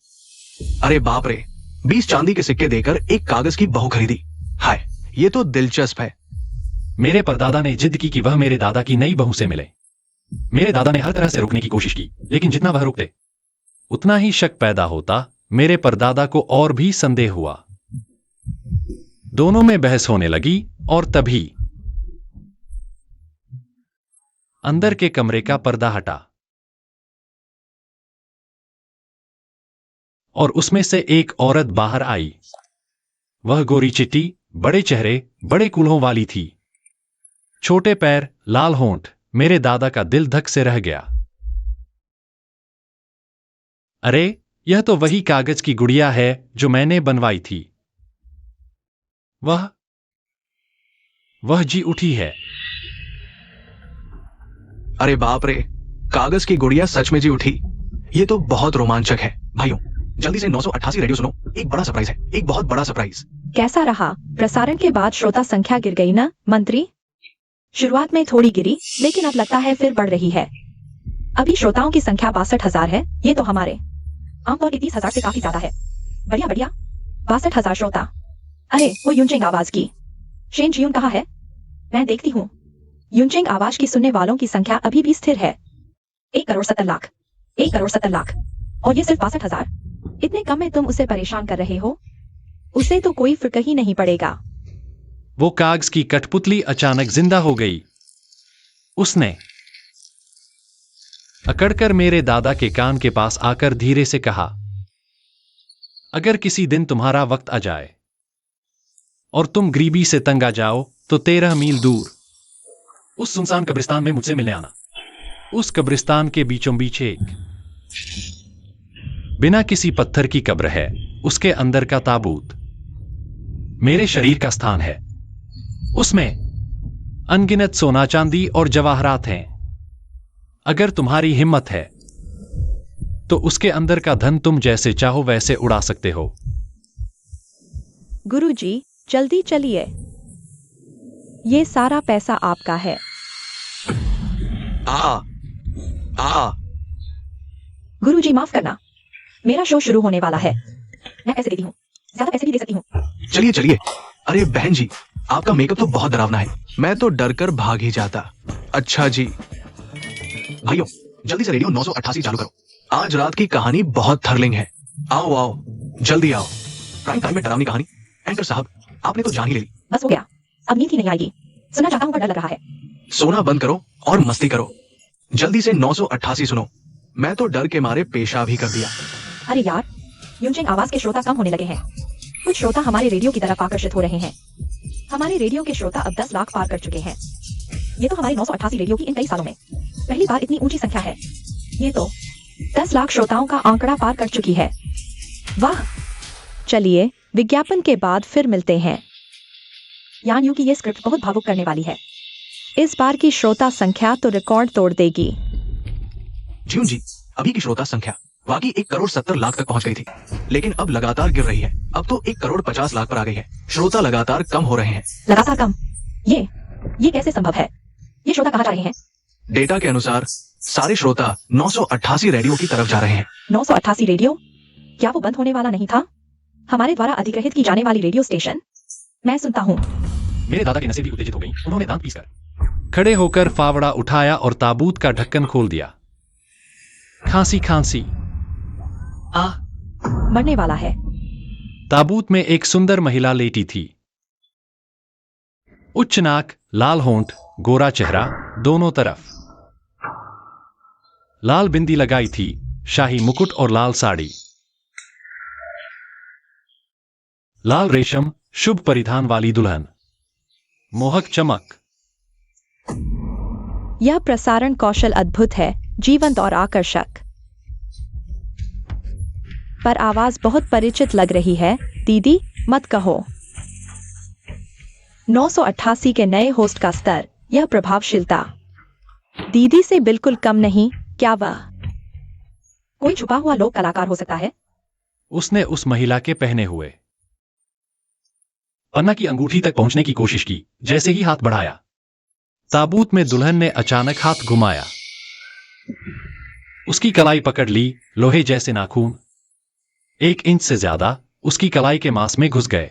अरे बाप रे, 20 चांदी के सिक्के देकर एक कागज की बहू खरीदी। हाय, ये तो दिलचस्प है। मेरे परदादा ने जिद की कि वह मेरे दादा की नई बहू से मिले। मेरे दादा ने हर तरह से रोकने की कोशिश की, लेकिन जितना वह रोकते उतना ही शक पैदा होता। मेरे परदादा को और भी संदेह हुआ। दोनों में बहस होने लगी और तभी अंदर के कमरे का पर्दा हटा और उसमें से एक औरत बाहर आई। वह गोरी चिट्टी, बड़े चेहरे, बड़े कूल्हों वाली थी, छोटे पैर, लाल होंठ। मेरे दादा का दिल धक से रह गया। अरे, यह तो वही कागज की गुड़िया है जो मैंने बनवाई थी। वह जी उठी है। अरे बाप रे, कागज की गुड़िया सच में जी उठी। ये तो बहुत रोमांचक है। भाइयों, जल्दी से 988 रेडियो सुनो, एक बड़ा सरप्राइज है, एक बहुत बड़ा सरप्राइज। कैसा रहा? प्रसारण के बाद श्रोता संख्या गिर गई ना, मंत्री? शुरुआत में थोड़ी गिरी, लेकिन अब लगता है फिर बढ़ रही है। अभी श्रोताओं की संख्या 62,000 है। ये तो हमारे आमतौर के 30,000 से काफी ज्यादा है। बढ़िया बढ़िया, 62,000 श्रोता। अरे, वो यूनचेंग आवाज की शेन जियून कहाँ है? मैं देखती हूँ। यूनचेंग आवाज की सुनने वालों की संख्या अभी भी स्थिर है, 1,70,00,000। 1,70,00,000 और ये सिर्फ 62,000। इतने कम में तुम उसे परेशान कर रहे हो? उसे तो कोई फर्क ही नहीं पड़ेगा। वो कागज की कठपुतली अचानक जिंदा हो गई। उसने अकड़कर मेरे दादा के कान के पास आकर धीरे से कहा, अगर किसी दिन तुम्हारा वक्त आ जाए और तुम गरीबी से तंग आ जाओ तो 13 मील दूर उस सुनसान कब्रिस्तान में मुझसे मिलने आना। उस कब्रिस्तान के बीचों बीच एक बिना किसी पत्थर की कब्र है। उसके अंदर का ताबूत मेरे शरीर का स्थान है। उसमें अनगिनत सोना चांदी और जवाहरात हैं। अगर तुम्हारी हिम्मत है तो उसके अंदर का धन तुम जैसे चाहो वैसे उड़ा सकते हो। गुरुजी, जल्दी चलिए, ये सारा पैसा आपका है। आ गुरुजी माफ करना, मेरा शो शुरू होने वाला है। मैं पैसे देती हूँ, ज्यादा पैसे भी दे सकती हूँ। चलिए चलिए। अरे बहन जी, आपका मेकअप तो बहुत डरावना है। मैं तो डर कर भाग ही जाता। अच्छा जी भाइयों, जल्दी से रेडियो 988 चालू करो। आज रात की कहानी बहुत थ्रिलिंग है। आओ आओ, जल्दी आओ। प्राइम टाइम में डरावनी कहानी। एंकर साहब, आपने तो जान ही ले ली। बस हो गया, अब नींद ही नहीं आएगी। सुनना चाहता हूँ पर डर लग रहा है। सोना बंद करो और मस्ती करो। जल्दी से 988 सुनो। मैं तो डर के मारे पेशाब ही कर दिया। अरे यार, यूनचेंग आवाज के श्रोता कम होने लगे हैं। कुछ श्रोता हमारे रेडियो की तरफ आकर्षित हो रहे हैं। हमारे रेडियो के श्रोता अब 10 लाख पार कर चुके हैं। ये तो हमारे 988 रेडियो की इन कई सालों में पहली बार इतनी ऊंची संख्या है। ये तो 10 लाख श्रोताओं का आंकड़ा पार कर चुकी है। वाह! चलिए, विज्ञापन के बाद फिर मिलते हैं। यान यू की ये स्क्रिप्ट बहुत भावुक करने वाली है। इस बार की श्रोता संख्या तो रिकॉर्ड तोड़ देगी। ज्यून जी, अभी की श्रोता संख्या वाकई 1,70,00,000 तक पहुंच गई थी, लेकिन अब लगातार गिर रही है। अब तो 1,50,00,000 पर आ गई है। श्रोता लगातार कम हो रहे हैं। लगातार कम? ये कैसे संभव है? ये श्रोता कहाँ जा रहे हैं? डेटा के अनुसार सारे श्रोता 988 रेडियो की तरफ जा रहे हैं। 988 रेडियो? क्या वो बंद होने वाला नहीं था? हमारे द्वारा अधिग्रहित की जाने वाली रेडियो स्टेशन? मैं सुनता हूँ। मेरे दादा की नसें भी उत्तेजित हो गईं। उन्होंने दांत पीसकर खड़े होकर फावड़ा उठाया और ताबूत का ढक्कन खोल दिया। खांसी खांसी मरने वाला है। ताबूत में एक सुंदर महिला लेटी थी। उच्च नाक, लाल होंठ, गोरा चेहरा, दोनों तरफ लाल बिंदी लगाई थी, शाही मुकुट और लाल साड़ी, लाल रेशम, शुभ परिधान वाली दुल्हन, मोहक चमक। यह प्रसारण कौशल अद्भुत है, जीवंत और आकर्षक। पर आवाज बहुत परिचित लग रही है। दीदी, मत कहो। 988 के नए होस्ट का स्तर, यह प्रभावशीलता दीदी से बिल्कुल कम नहीं। क्या वह कोई छुपा हुआ लोक कलाकार हो सकता है? उसने उस महिला के पहने हुए पन्ना की अंगूठी तक पहुंचने की कोशिश की। जैसे ही हाथ बढ़ाया, ताबूत में दुल्हन ने अचानक हाथ घुमाया। उसकी कलाई पकड़ ली। लोहे जैसे नाखून 1 इंच से ज्यादा उसकी कलाई के मांस में घुस गए।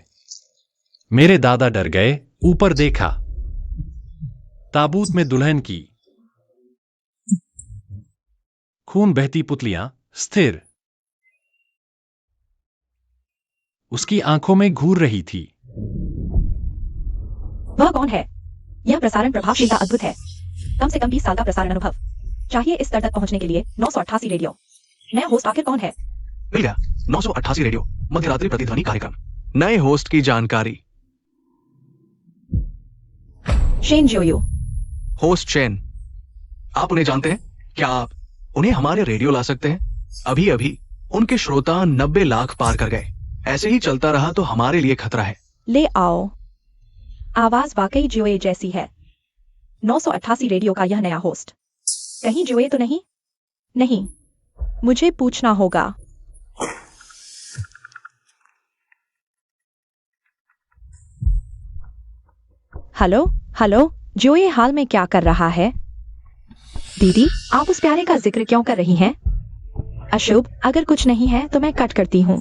मेरे दादा डर गए। ऊपर देखा, ताबूत में दुल्हन की खून बहती पुतलियां स्थिर उसकी आंखों में घूर रही थी। वह कौन है? यह प्रसारण प्रभावशीलता अद्भुत है। कम से कम 20 साल का प्रसारण अनुभव चाहिए इस स्तर तक पहुंचने के लिए। 988 रेडियो नया होस्ट आखिर कौन है? मिल गया। 988 रेडियो मध्यरात्रि प्रतिध्वनि कार्यक्रम। नए होस्ट की जानकारी। शेन जियोयू। होस्ट शेन, आप उन्हें जानते हैं? क्या आप उन्हें हमारे रेडियो ला सकते हैं? अभी अभी उनके श्रोता 90 लाख पार कर गए। ऐसे ही चलता रहा तो हमारे लिए खतरा है। ले आओ। आवाज वाकई जियोए जैसी है। 988 रेडियो का यह नया होस्ट कहीं जियोए तो नहीं? नहीं, मुझे पूछना होगा। हेलो हेलो, जियोए हाल में क्या कर रहा है? दीदी, आप उस प्यारे का जिक्र क्यों कर रही हैं? अशुभ, अगर कुछ नहीं है तो मैं कट करती हूँ।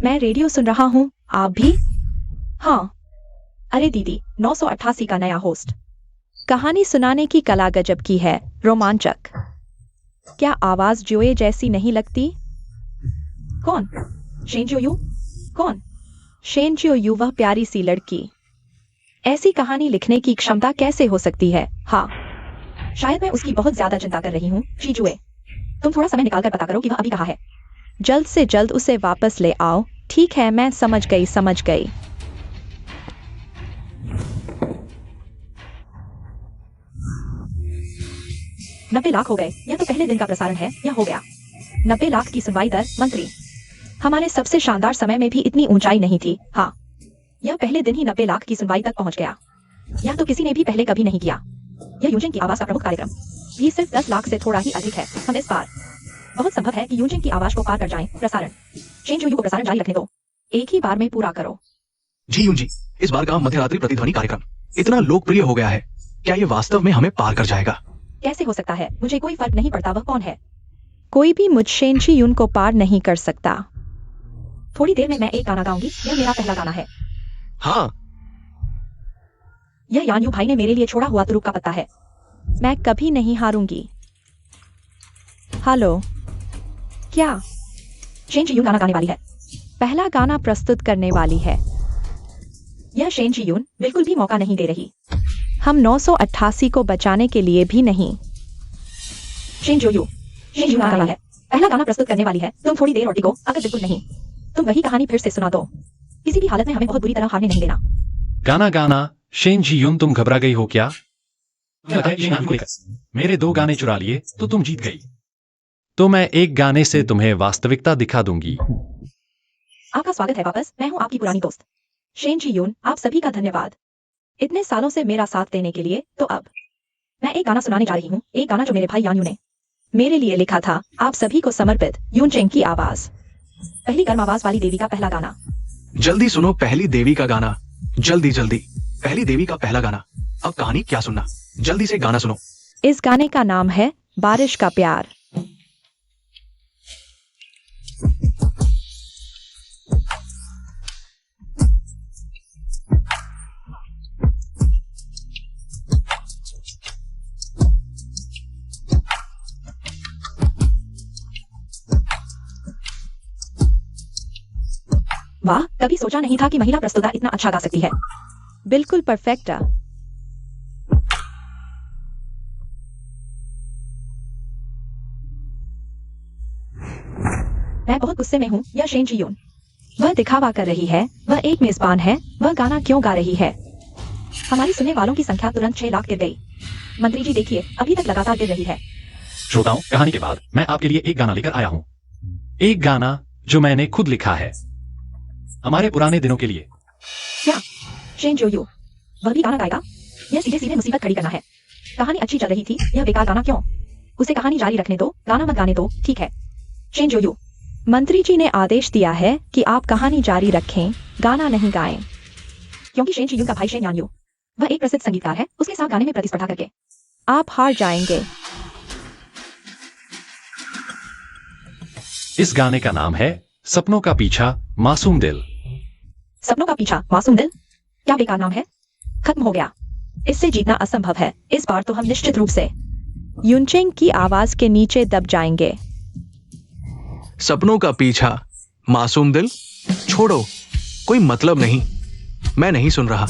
मैं रेडियो सुन रहा हूँ। आप भी? हाँ। अरे दीदी, 988 का नया होस्ट कहानी सुनाने की कला गजब की है, रोमांचक। क्या आवाज जियोए जैसी नहीं लगती? कौन? शेन जियोयू? कौन? शेन जियोयू, वह प्यारी सी लड़की। ऐसी कहानी लिखने की क्षमता कैसे हो सकती है? हाँ, शायद मैं उसकी बहुत ज्यादा चिंता कर रही हूँ। शीजुए, तुम थोड़ा समय निकालकर पता करो कि वह अभी कहाँ है। जल्द से जल्द उसे वापस ले आओ। ठीक है, मैं समझ गई। 90 लाख हो गए। यह तो पहले दिन का प्रसारण है, यह हो गया। 90 लाख की सुनवाई दर, मंत्री। हमारे सबसे शानदार समय में भी इतनी ऊंचाई नहीं थी। हाँ, यह पहले दिन ही 90 लाख की सुनवाई तक पहुंच गया। यह तो किसी ने भी पहले कभी नहीं किया। यह यूजिंग की आवाज का प्रमुख कार्यक्रम भी सिर्फ 10 लाख से थोड़ा ही अधिक है। हम इस बार बहुत संभव है कि यूजिंग की आवाज को पार कर जाएं। प्रसारण शेन जू को प्रसारण जारी रखने दो। एक ही बार में पूरा करो। जी यून जी, इस बार का मध्यरात्रि प्रतिध्वनि कार्यक्रम इतना लोकप्रिय हो गया है, क्या ये वास्तव में हमें पार कर जाएगा? कैसे हो सकता है? मुझे कोई फर्क नहीं पड़ता वह कौन है। कोई भी मुझ शेन जी यून को पार नहीं कर सकता। थोड़ी देर में मैं एक गाना गाऊंगी। यह मेरा पहला गाना है। हाँ, यह यान्यू भाई ने मेरे लिए छोड़ा हुआ तुरुप का पत्ता है। मैं कभी नहीं हारूंगी। हेलो, क्या शेन जी यून गाना गाने वाली है? पहला गाना प्रस्तुत करने वाली है। यह शेन जी यून बिल्कुल भी मौका नहीं दे रही। हम 988 को बचाने के लिए भी नहीं। शेन जो यू गाना है। पहला गाना प्रस्तुत करने वाली है। तुम थोड़ी देर और टिको। अगर बिल्कुल नहीं, तुम वही कहानी फिर से सुना दो। किसी भी हालत में हमें बहुत बुरी तरह हारने नहीं देना। गाना गाना। शेन जी यून, तुम घबरा गई हो क्या? मेरे 2 गाने चुरा लिए तो तुम जीत गई। तो मैं एक गाने से तुम्हें वास्तविकता दिखा दूंगी। आपका स्वागत है वापस। मैं हूं आपकी पुरानी दोस्त शेन जी यून। आप सभी का धन्यवाद इतने सालों से मेरा साथ देने के लिए। तो अब मैं एक गाना सुनाने जा रही हूँ। एक गाना जो मेरे भाई यान्यू ने मेरे लिए लिखा था, आप सभी को समर्पित। यूनचेंग की आवाज, पहली गर्म आवाज वाली देवी का पहला गाना। जल्दी सुनो पहली देवी का गाना। जल्दी जल्दी, पहली देवी का पहला गाना। अब कहानी क्या सुनना, जल्दी से गाना सुनो। इस गाने का नाम है बारिश का प्यार। वाह, कभी सोचा नहीं था कि महिला प्रस्तुता इतना अच्छा गा सकती है। बिल्कुल परफेक्ट। मैं बहुत गुस्से में हूँ। यह शेन जी यून, वह दिखावा कर रही है। वह एक मेजबान है। वह गाना क्यों गा रही है? हमारी सुनने वालों की संख्या तुरंत 6 लाख गिर गई। मंत्री जी देखिए, अभी तक लगातार गिर रही है। श्रोताओं, कहानी के बाद मैं आपके लिए एक गाना लेकर आया हूँ। एक गाना जो मैंने खुद लिखा है, हमारे पुराने दिनों के लिए। क्या शेन जो यू वह भी गाना गाएगा? यह सीधे सीधे मुसीबत खड़ी करना है। कहानी अच्छी चल रही थी, यह बेकार गाना क्यों? उसे कहानी जारी रखने दो, गाना मत गाने दो। ठीक है शेन जो यू, मंत्री जी ने आदेश दिया है कि आप कहानी जारी रखें, गाना नहीं गाएं। क्योंकि शेन जी यून का भाई शेन यान्यू, वह एक प्रसिद्ध संगीतकार है। उसके साथ गाने में प्रतिस्पर्धा करके आप हार जाएंगे। इस गाने का नाम है सपनों का पीछा, मासूम दिल। सपनों का पीछा, मासूम दिल। क्या बेकार नाम है। खत्म हो गया। इससे जीतना असंभव है। इस बार तो हम निश्चित रूप से यूनचेंग की आवाज के नीचे दब जाएंगे। सपनों का पीछा, मासूम दिल। छोड़ो, कोई मतलब नहीं। मैं नहीं सुन रहा।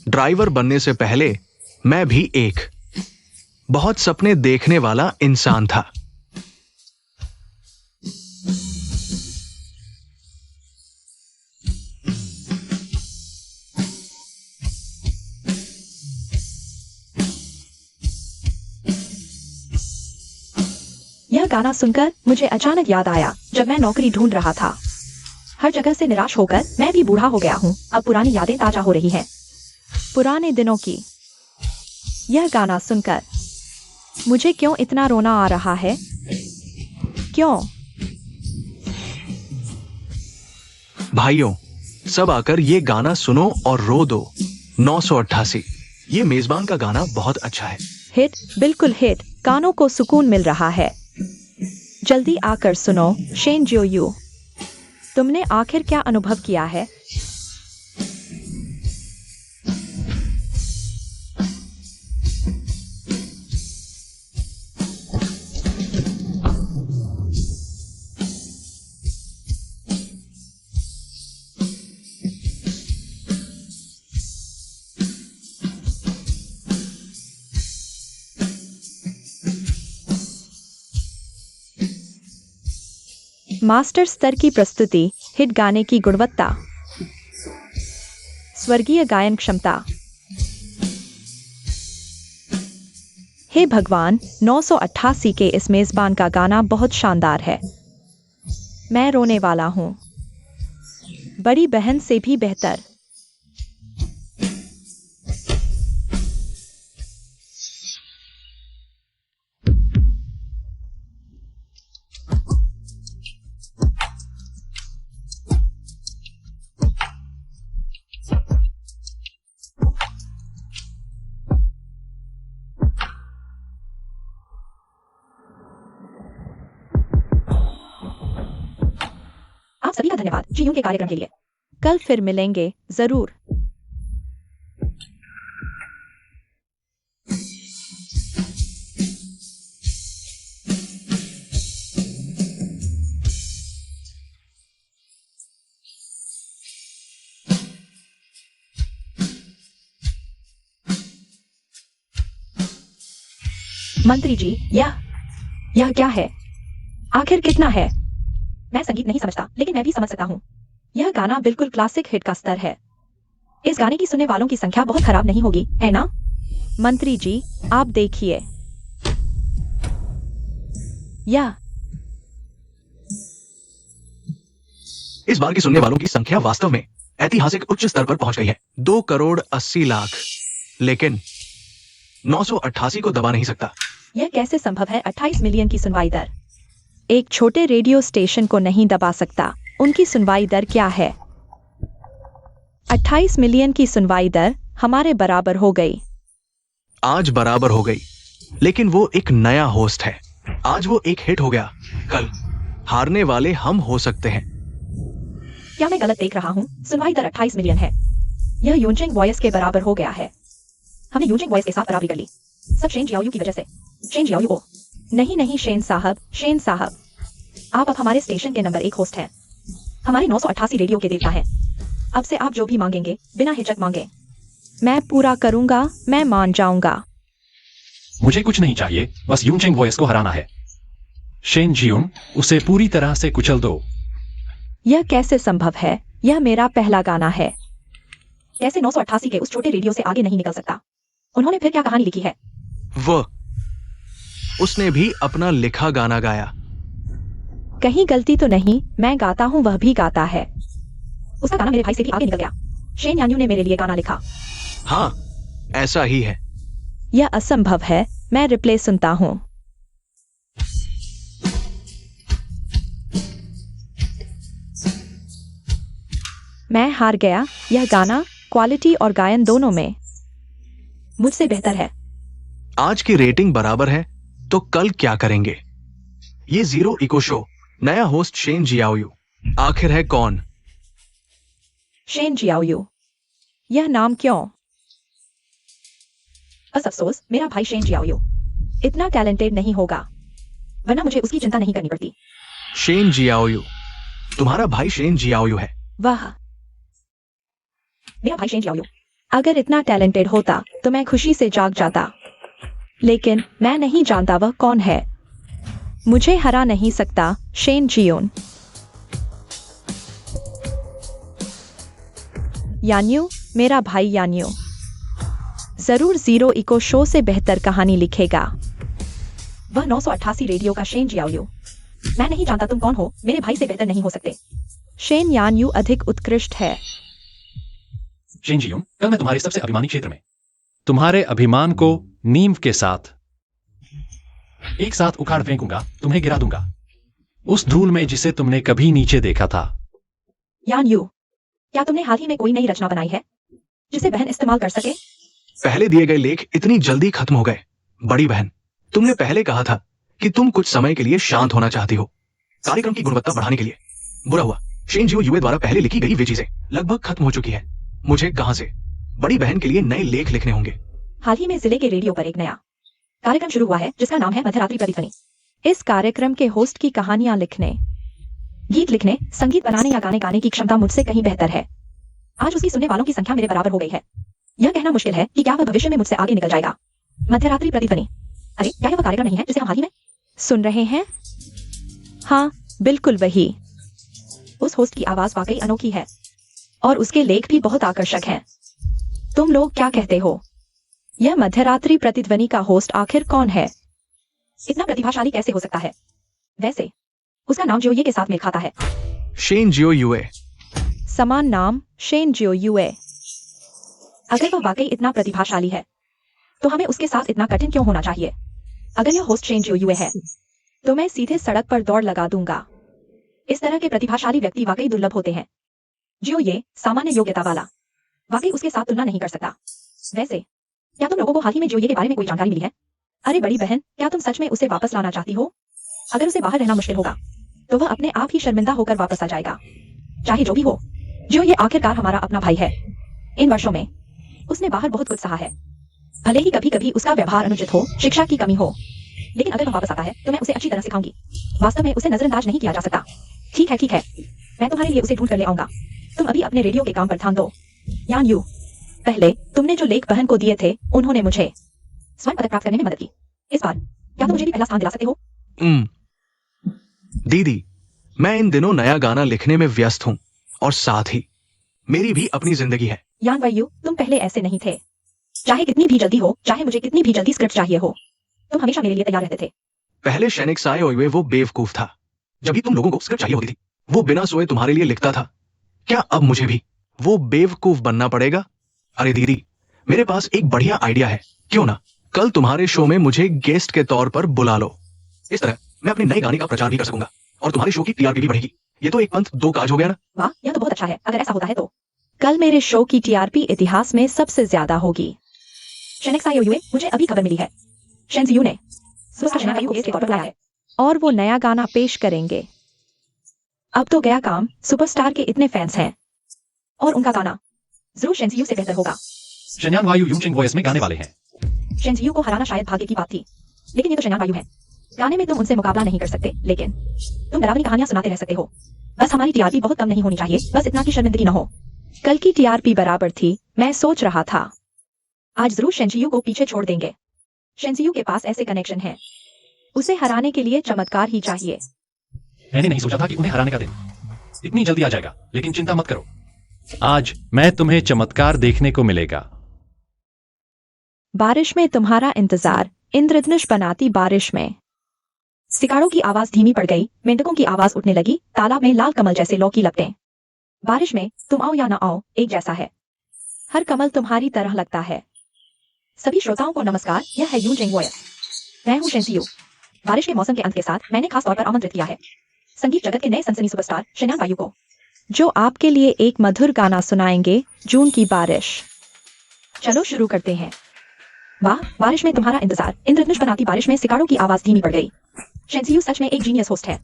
ड्राइवर बनने से पहले मैं भी एक बहुत सपने देखने वाला इंसान था। यह गाना सुनकर मुझे अचानक याद आया जब मैं नौकरी ढूंढ रहा था। हर जगह से निराश होकर मैं भी बूढ़ा हो गया हूँ। अब पुरानी यादें ताजा हो रही हैं, पुराने दिनों की। यह गाना सुनकर मुझे क्यों इतना रोना आ रहा है? क्यों? भाइयों, सब आकर ये गाना सुनो और रो दो। 988, ये मेजबान का गाना बहुत अच्छा है। हिट, बिल्कुल हिट। कानों को सुकून मिल रहा है। जल्दी आकर सुनो शेन जो यू। तुमने आखिर क्या अनुभव किया है? मास्टर स्तर की प्रस्तुति, हिट गाने की गुणवत्ता, स्वर्गीय गायन क्षमता। हे भगवान, 988 के इस मेजबान का गाना बहुत शानदार है। मैं रोने वाला हूं। बड़ी बहन से भी बेहतर। आप सभी का धन्यवाद जीयू के कार्यक्रम के लिए। कल फिर मिलेंगे जरूर। मंत्री जी, यह क्या है? आखिर कितना है? मैं संगीत नहीं समझता, लेकिन मैं भी समझ सकता हूँ। यह गाना बिल्कुल क्लासिक हिट का स्तर है। इस गाने की सुनने वालों की संख्या बहुत खराब नहीं होगी, है ना? मंत्री जी, आप देखिए। यह इस बार की सुनने वालों की संख्या वास्तव में ऐतिहासिक उच्च स्तर पर पहुंच गई है। 2,80,00,000। लेकिन 988 को दबा नहीं सकता। यह कैसे संभव है? 28 मिलियन की सुनवाई दर एक छोटे रेडियो स्टेशन को नहीं दबा सकता। उनकी सुनवाई दर क्या है? 28 मिलियन की सुनवाई दर हमारे बराबर हो गई। आज बराबर हो गई, लेकिन वो एक नया होस्ट है। आज वो एक हिट हो गया, कल हारने वाले हम हो सकते हैं। क्या मैं गलत देख रहा हूँ? सुनवाई दर 28 मिलियन है। यह यूनचेंग वॉइस के बराबर हो गया है। हमने यूनचेंग वॉइस के साथ बराबरी कर ली। सब शेन जियाओयू की वजह से। शेन जियाओयू को नहीं शेन साहब, आप अब हमारे स्टेशन के नंबर 1 होस्ट हैं। हमारे 988 रेडियो के देवता हैं। अब से आप जो भी मांगेंगे बिना हिचक मांगे मैं पूरा करूंगा। मैं मान जाऊंगा। मुझे कुछ नहीं चाहिए, बस यूनचेंग वॉइस को हराना है। शेन जियोन, उसे पूरी तरह से कुचल दो। यह कैसे संभव है? यह मेरा पहला गाना है। कैसे 988 के उस छोटे रेडियो से आगे नहीं निकल सकता? उन्होंने फिर क्या कहानी लिखी है? उसने भी अपना लिखा गाना गाया। कहीं गलती तो नहीं? मैं गाता हूँ, वह भी गाता है। उसका गाना मेरे भाई से भी आगे निकल गया। शेन यान्यू ने मेरे लिए गाना लिखा। हाँ, ऐसा ही है। यह असंभव है। मैं रिप्ले सुनता हूँ। मैं हार गया। यह गाना क्वालिटी और गायन दोनों में मुझसे बेहतर है। आज की रेटिंग बराबर है, तो कल क्या करेंगे? ये जीरो इको शो, नया होस्ट शेन जियाओयू। आखिर है कौन? शेन जियाओयू। यह नाम क्यों? बस अफसोस, मेरा भाई शेन जियाओयू इतना टैलेंटेड नहीं होगा, वरना मुझे उसकी चिंता नहीं करनी पड़ती। शेन जियाओयू, तुम्हारा भाई शेन जियाओयू है। वाह, मेरा भाई शेन जियाओयू अगर इतना टैलेंटेड होता तो मैं खुशी से जाग जाता, लेकिन मैं नहीं जानता वह कौन है। मुझे हरा नहीं सकता शेन जियोन। यान्यू, मेरा भाई यान्यू जरूर जीरो इको शो से बेहतर कहानी लिखेगा। वह 988 रेडियो का शेन जियाओयू। मैं नहीं जानता तुम कौन हो, मेरे भाई से बेहतर नहीं हो सकते। शेन यान्यू अधिक उत्कृष्ट है। शेन जियोन, कल मैं तुम्हारे सबसे अभिमानी क्षेत्र में तुम्हारे अभिमान को नींव के साथ एक साथ उखाड़ फेंकूंगा, तुम्हें गिरा दूंगा उस धूल में जिसे तुमने कभी नीचे देखा था। यान्यू, क्या तुमने हाल ही में कोई नई रचना बनाई है जिसे बहन इस्तेमाल कर सके? पहले दिए गए लेख इतनी जल्दी खत्म हो गए। बड़ी बहन, तुमने पहले कहा था कि तुम कुछ समय के लिए शांत होना चाहती हो, कार्यक्रम की गुणवत्ता बढ़ाने के लिए। बुरा हुआ, शेन जियो यूए द्वारा पहले लिखी गई वे चीजें लगभग खत्म हो चुकी है। मुझे कहां से बड़ी बहन के लिए नए लेख लिखने होंगे। हाल ही में जिले के रेडियो पर एक नया कार्यक्रम शुरू हुआ है जिसका नाम है मध्यरात्रि प्रतिध्वनि। इस कार्यक्रम के होस्ट की कहानियां लिखने, गीत लिखने, संगीत बनाने या गाने गाने की क्षमता मुझसे कहीं बेहतर है। आज उसकी सुनने वालों की संख्या मेरे बराबर हो गई है। यह कहना मुश्किल है कि क्या वह भविष्य में मुझसे आगे निकल जाएगा। मध्यरात्रि प्रतिध्वनि, अरे क्या यह वह कार्यक्रम नहीं है जिसे हम हाल ही में सुन रहे हैं? हाँ, बिल्कुल वही। उस होस्ट की आवाज वाकई अनोखी है और उसके लेख भी बहुत आकर्षक हैं। तुम लोग क्या कहते हो? यह मध्यरात्रि प्रतिध्वनि का होस्ट आखिर कौन है? इतना प्रतिभाशाली कैसे हो सकता है? वैसे उसका नाम जियो ये के साथ मेल खाता है। शेन जियो यूए। समान नाम, शेन जियो यूए। अगर वह वाकई इतना प्रतिभाशाली है तो हमें उसके साथ इतना कठिन क्यों होना चाहिए? अगर यह होस्ट शेन जियो यूए है तो मैं सीधे सड़क पर दौड़ लगा दूंगा। इस तरह के प्रतिभाशाली व्यक्ति वाकई दुर्लभ होते हैं। जियो ये सामान्य योग्यता वाला वाकई उसके साथ तुलना नहीं कर सकता। वैसे क्या तुम लोगों को हाल ही में जियो ये के बारे में कोई जानकारी मिली है? अरे बड़ी बहन, क्या तुम सच में उसे वापस लाना चाहती हो? अगर उसे बाहर रहना मुश्किल होगा तो वह अपने आप ही शर्मिंदा होकर वापस आ जाएगा। चाहे जो भी हो, जियो ये आखिरकार हमारा अपना भाई है। इन वर्षों में उसने बाहर बहुत कुछ सहा है। भले ही कभी कभी उसका व्यवहार अनुचित हो, शिक्षा की कमी हो, लेकिन अगर वह वापस आता है तो मैं उसे अच्छी तरह सिखाऊंगी। वास्तव में उसे नजरअंदाज नहीं किया जा सकता। ठीक है, मैं तुम्हारे लिए उसे ढूंढ कर ले आऊंगा। तुम अभी अपने रेडियो के काम पर ध्यान दो। यान यू, पहले तुमने जो लेख बहन को दिए थे उन्होंने मुझे स्वर्ण पदक प्राप्त करने में मदद की। इस बार क्या तुम मुझे भी पहला स्थान दिला सकते हो? दीदी, मैं इन दिनों नया गाना लिखने में व्यस्त हूँ और साथ ही मेरी भी अपनी जिंदगी है। यान वायु, तुम पहले ऐसे नहीं थे। चाहे कितनी भी जल्दी हो, चाहे मुझे कितनी भी जल्दी स्क्रिप्ट चाहिए हो, तुम हमेशा मेरे लिए तैयार रहते थे। पहले शेनिक साय ओइवे वो बेवकूफ था। जब भी तुम लोगों को स्क्रिप्ट चाहिए होती थी वो बिना सोए तुम्हारे लिए लिखता था। क्या अब मुझे भी वो बेवकूफ बनना पड़ेगा? अरे दीदी, मेरे पास एक बढ़िया आइडिया है। क्यों ना कल तुम्हारे शो में मुझे गेस्ट के तौर पर बुला लो। इस तरह मैं अपने नए गाने का प्रचार भी कर सकूंगा और तुम्हारे शो की टीआरपी भी बढ़ेगी। ये तो एक पंथ दो काज हो गया ना। वाह, यह तो बहुत अच्छा है। अगर ऐसा होता है तो कल मेरे शो की टीआरपी इतिहास में सबसे ज्यादा होगी। शेनिक साय ओइवे, मुझे अभी खबर मिली है शेनजियू ने सुपरस्टार शेना वायु को गेस्ट के तौर पर बुलाया है और वो नया गाना पेश करेंगे। अब तो गया काम, सुपरस्टार के इतने फैंस हैं और उनका गाना जरूर शेनजियू से बेहतर होगा। शेन्यान वायु यूचिंग वॉइस में गाने वाले हैं। शेनजियू को हराना शायद भाग्य की बात थी, लेकिन ये तो शेन्यान वायु है। गाने में तुम उनसे मुकाबला नहीं कर सकते, लेकिन तुम डरावनी कहानियां सुनाते रह सकते हो। बस हमारी टीआरपी बहुत कम नहीं होनी चाहिए, बस इतना की शर्मिंदगी न हो। कल की टीआरपी बराबर थी। मैं सोच रहा था आज जरूर शेनजियू को पीछे छोड़ देंगे। शेनजियू के पास ऐसे कनेक्शन है, उसे हराने के लिए चमत्कार ही चाहिए। मैंने नहीं सोचा था कि उन्हें हराने का दिन इतनी जल्दी आ जाएगा, लेकिन चिंता मत करो, आज मैं तुम्हें चमत्कार देखने को मिलेगा। बारिश में तुम्हारा इंतजार, इंद्रधनुष बनाती बारिश में। सितारों की आवाज धीमी पड़ गई, मेंढकों की आवाज उठने लगी, तालाब में लाल कमल जैसे लौकी लपटें। बारिश में तुम आओ या ना आओ एक जैसा है, हर कमल तुम्हारी तरह लगता है। सभी श्रोताओं को नमस्कार, यह है यूजिंग वॉइस। मैं हूँ शेनजियू। बारिश के मौसम के अंत के साथ मैंने खास तौर पर आमंत्रित किया है संगीत जगत के नए सनसनी सुपरस्टार शेन्यान वायु को, जो आपके लिए एक मधुर गाना सुनाएंगे, जून की बारिश। चलो शुरू करते हैं। वाह, बारिश में तुम्हारा इंतजार, इंद्रधनुष बनाती बारिश में सितारों की आवाज धीमी पड़ गई। शेनजियू सच में एक जीनियस होस्ट है।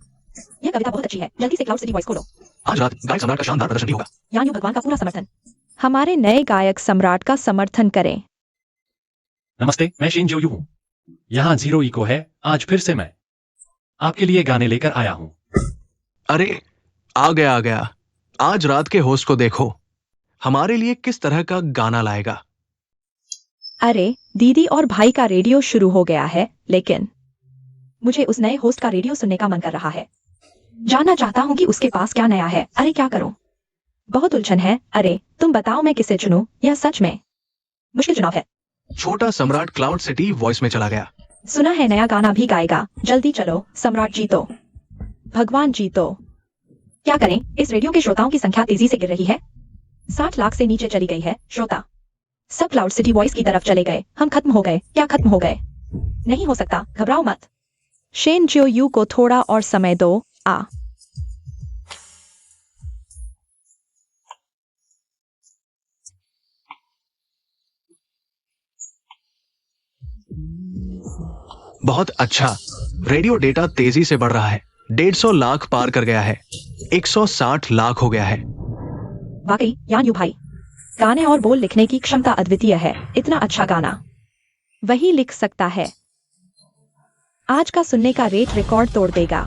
यह कविता बहुत अच्छी है। जल्दी से क्लाउड सिटी वॉइस खोलो। आज रात गायक सम्राट का शानदार प्रदर्शन भी होगा। यानी भगवान का पूरा समर्थन। हमारे नए गायक सम्राट का समर्थन करें। नमस्ते, मैं शेन जियो हूँ। यहाँ जीरो इको है। आज फिर से मैं आपके लिए गाने लेकर आया हूँ। अरे आ गया। आज रात के होस्ट को देखो, हमारे लिए किस तरह का गाना लाएगा। अरे दीदी और भाई का रेडियो शुरू हो गया है, लेकिन मुझे उस नए होस्ट का रेडियो सुनने का मन कर रहा है। जानना चाहता हूँ कि उसके पास क्या नया है। अरे क्या करूं, बहुत उलझन है। अरे तुम बताओ मैं किसे चुनूं, यह सच में मुश्किल चुनाव है। छोटा सम्राट क्लाउड सिटी वॉइस में चला गया। सुना है नया गाना भी गाएगा। जल्दी चलो, सम्राट जीतो, भगवान जीतो। क्या करें, इस रेडियो के श्रोताओं की संख्या तेजी से गिर रही है। 60 लाख से नीचे चली गई है। श्रोता सब क्लाउड सिटी वॉइस की तरफ चले गए। हम खत्म हो गए। क्या खत्म हो गए? नहीं हो सकता, घबराओ मत। शेन जियो यू को थोड़ा और समय दो। आ बहुत अच्छा, रेडियो डेटा तेजी से बढ़ रहा है। 150 लाख पार कर गया है। 160 लाख हो गया है। वाकई यान्यू भाई, गाने और बोल लिखने की क्षमता अद्वितीय है। इतना अच्छा गाना वही लिख सकता है। आज का सुनने का रेट रिकॉर्ड तोड़ देगा।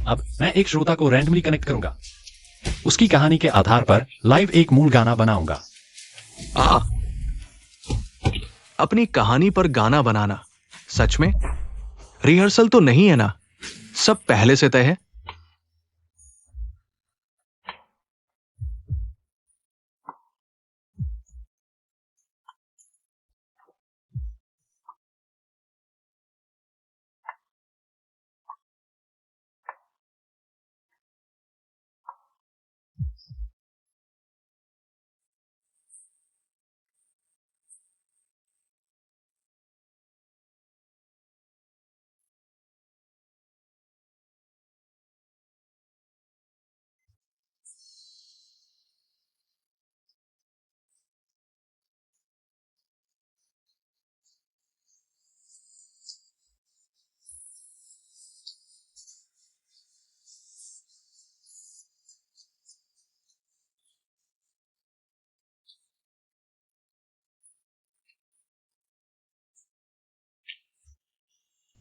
अब मैं एक श्रोता को रैंडमली कनेक्ट करूंगा, उसकी कहानी के आधार पर लाइव एक मूल गाना बनाऊंगा। अपनी कहानी पर गाना बनाना, सच में? रिहर्सल तो नहीं है ना? सब पहले से तय है।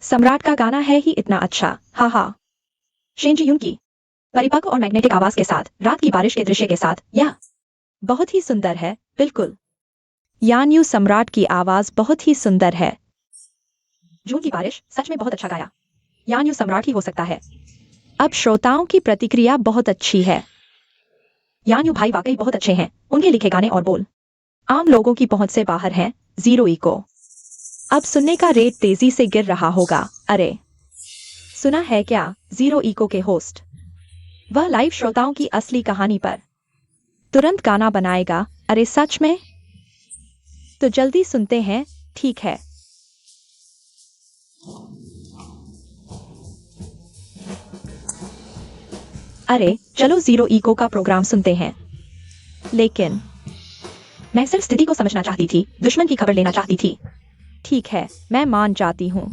सम्राट का गाना है ही इतना अच्छा। हा हा। शेंजी यूं की परिपक्व और मैग्नेटिक आवाज के साथ, रात की बारिश के दृश्य के साथ, यह बहुत ही सुंदर है। बिल्कुल, यान्यू सम्राट की आवाज बहुत ही सुंदर है। जून की बारिश सच में बहुत अच्छा गाया। यान्यू सम्राट ही हो सकता है। अब श्रोताओं की प्रतिक्रिया बहुत अच्छी है। यान्यू भाई वाकई बहुत अच्छे हैं। उनके लिखे गाने और बोल आम लोगों की पहुंच से बाहर हैं। Zero echo. अब सुनने का रेट तेजी से गिर रहा होगा। अरे, सुना है क्या जीरो इको के होस्ट? वह लाइव श्रोताओं की असली कहानी पर तुरंत गाना बनाएगा। अरे सच में? तो जल्दी सुनते हैं। ठीक है। अरे चलो जीरो इको का प्रोग्राम सुनते हैं। लेकिन मैं सिर्फ स्थिति को समझना चाहती थी, दुश्मन की खबर लेना चाहती थी। ठीक है, मैं मान जाती हूँ।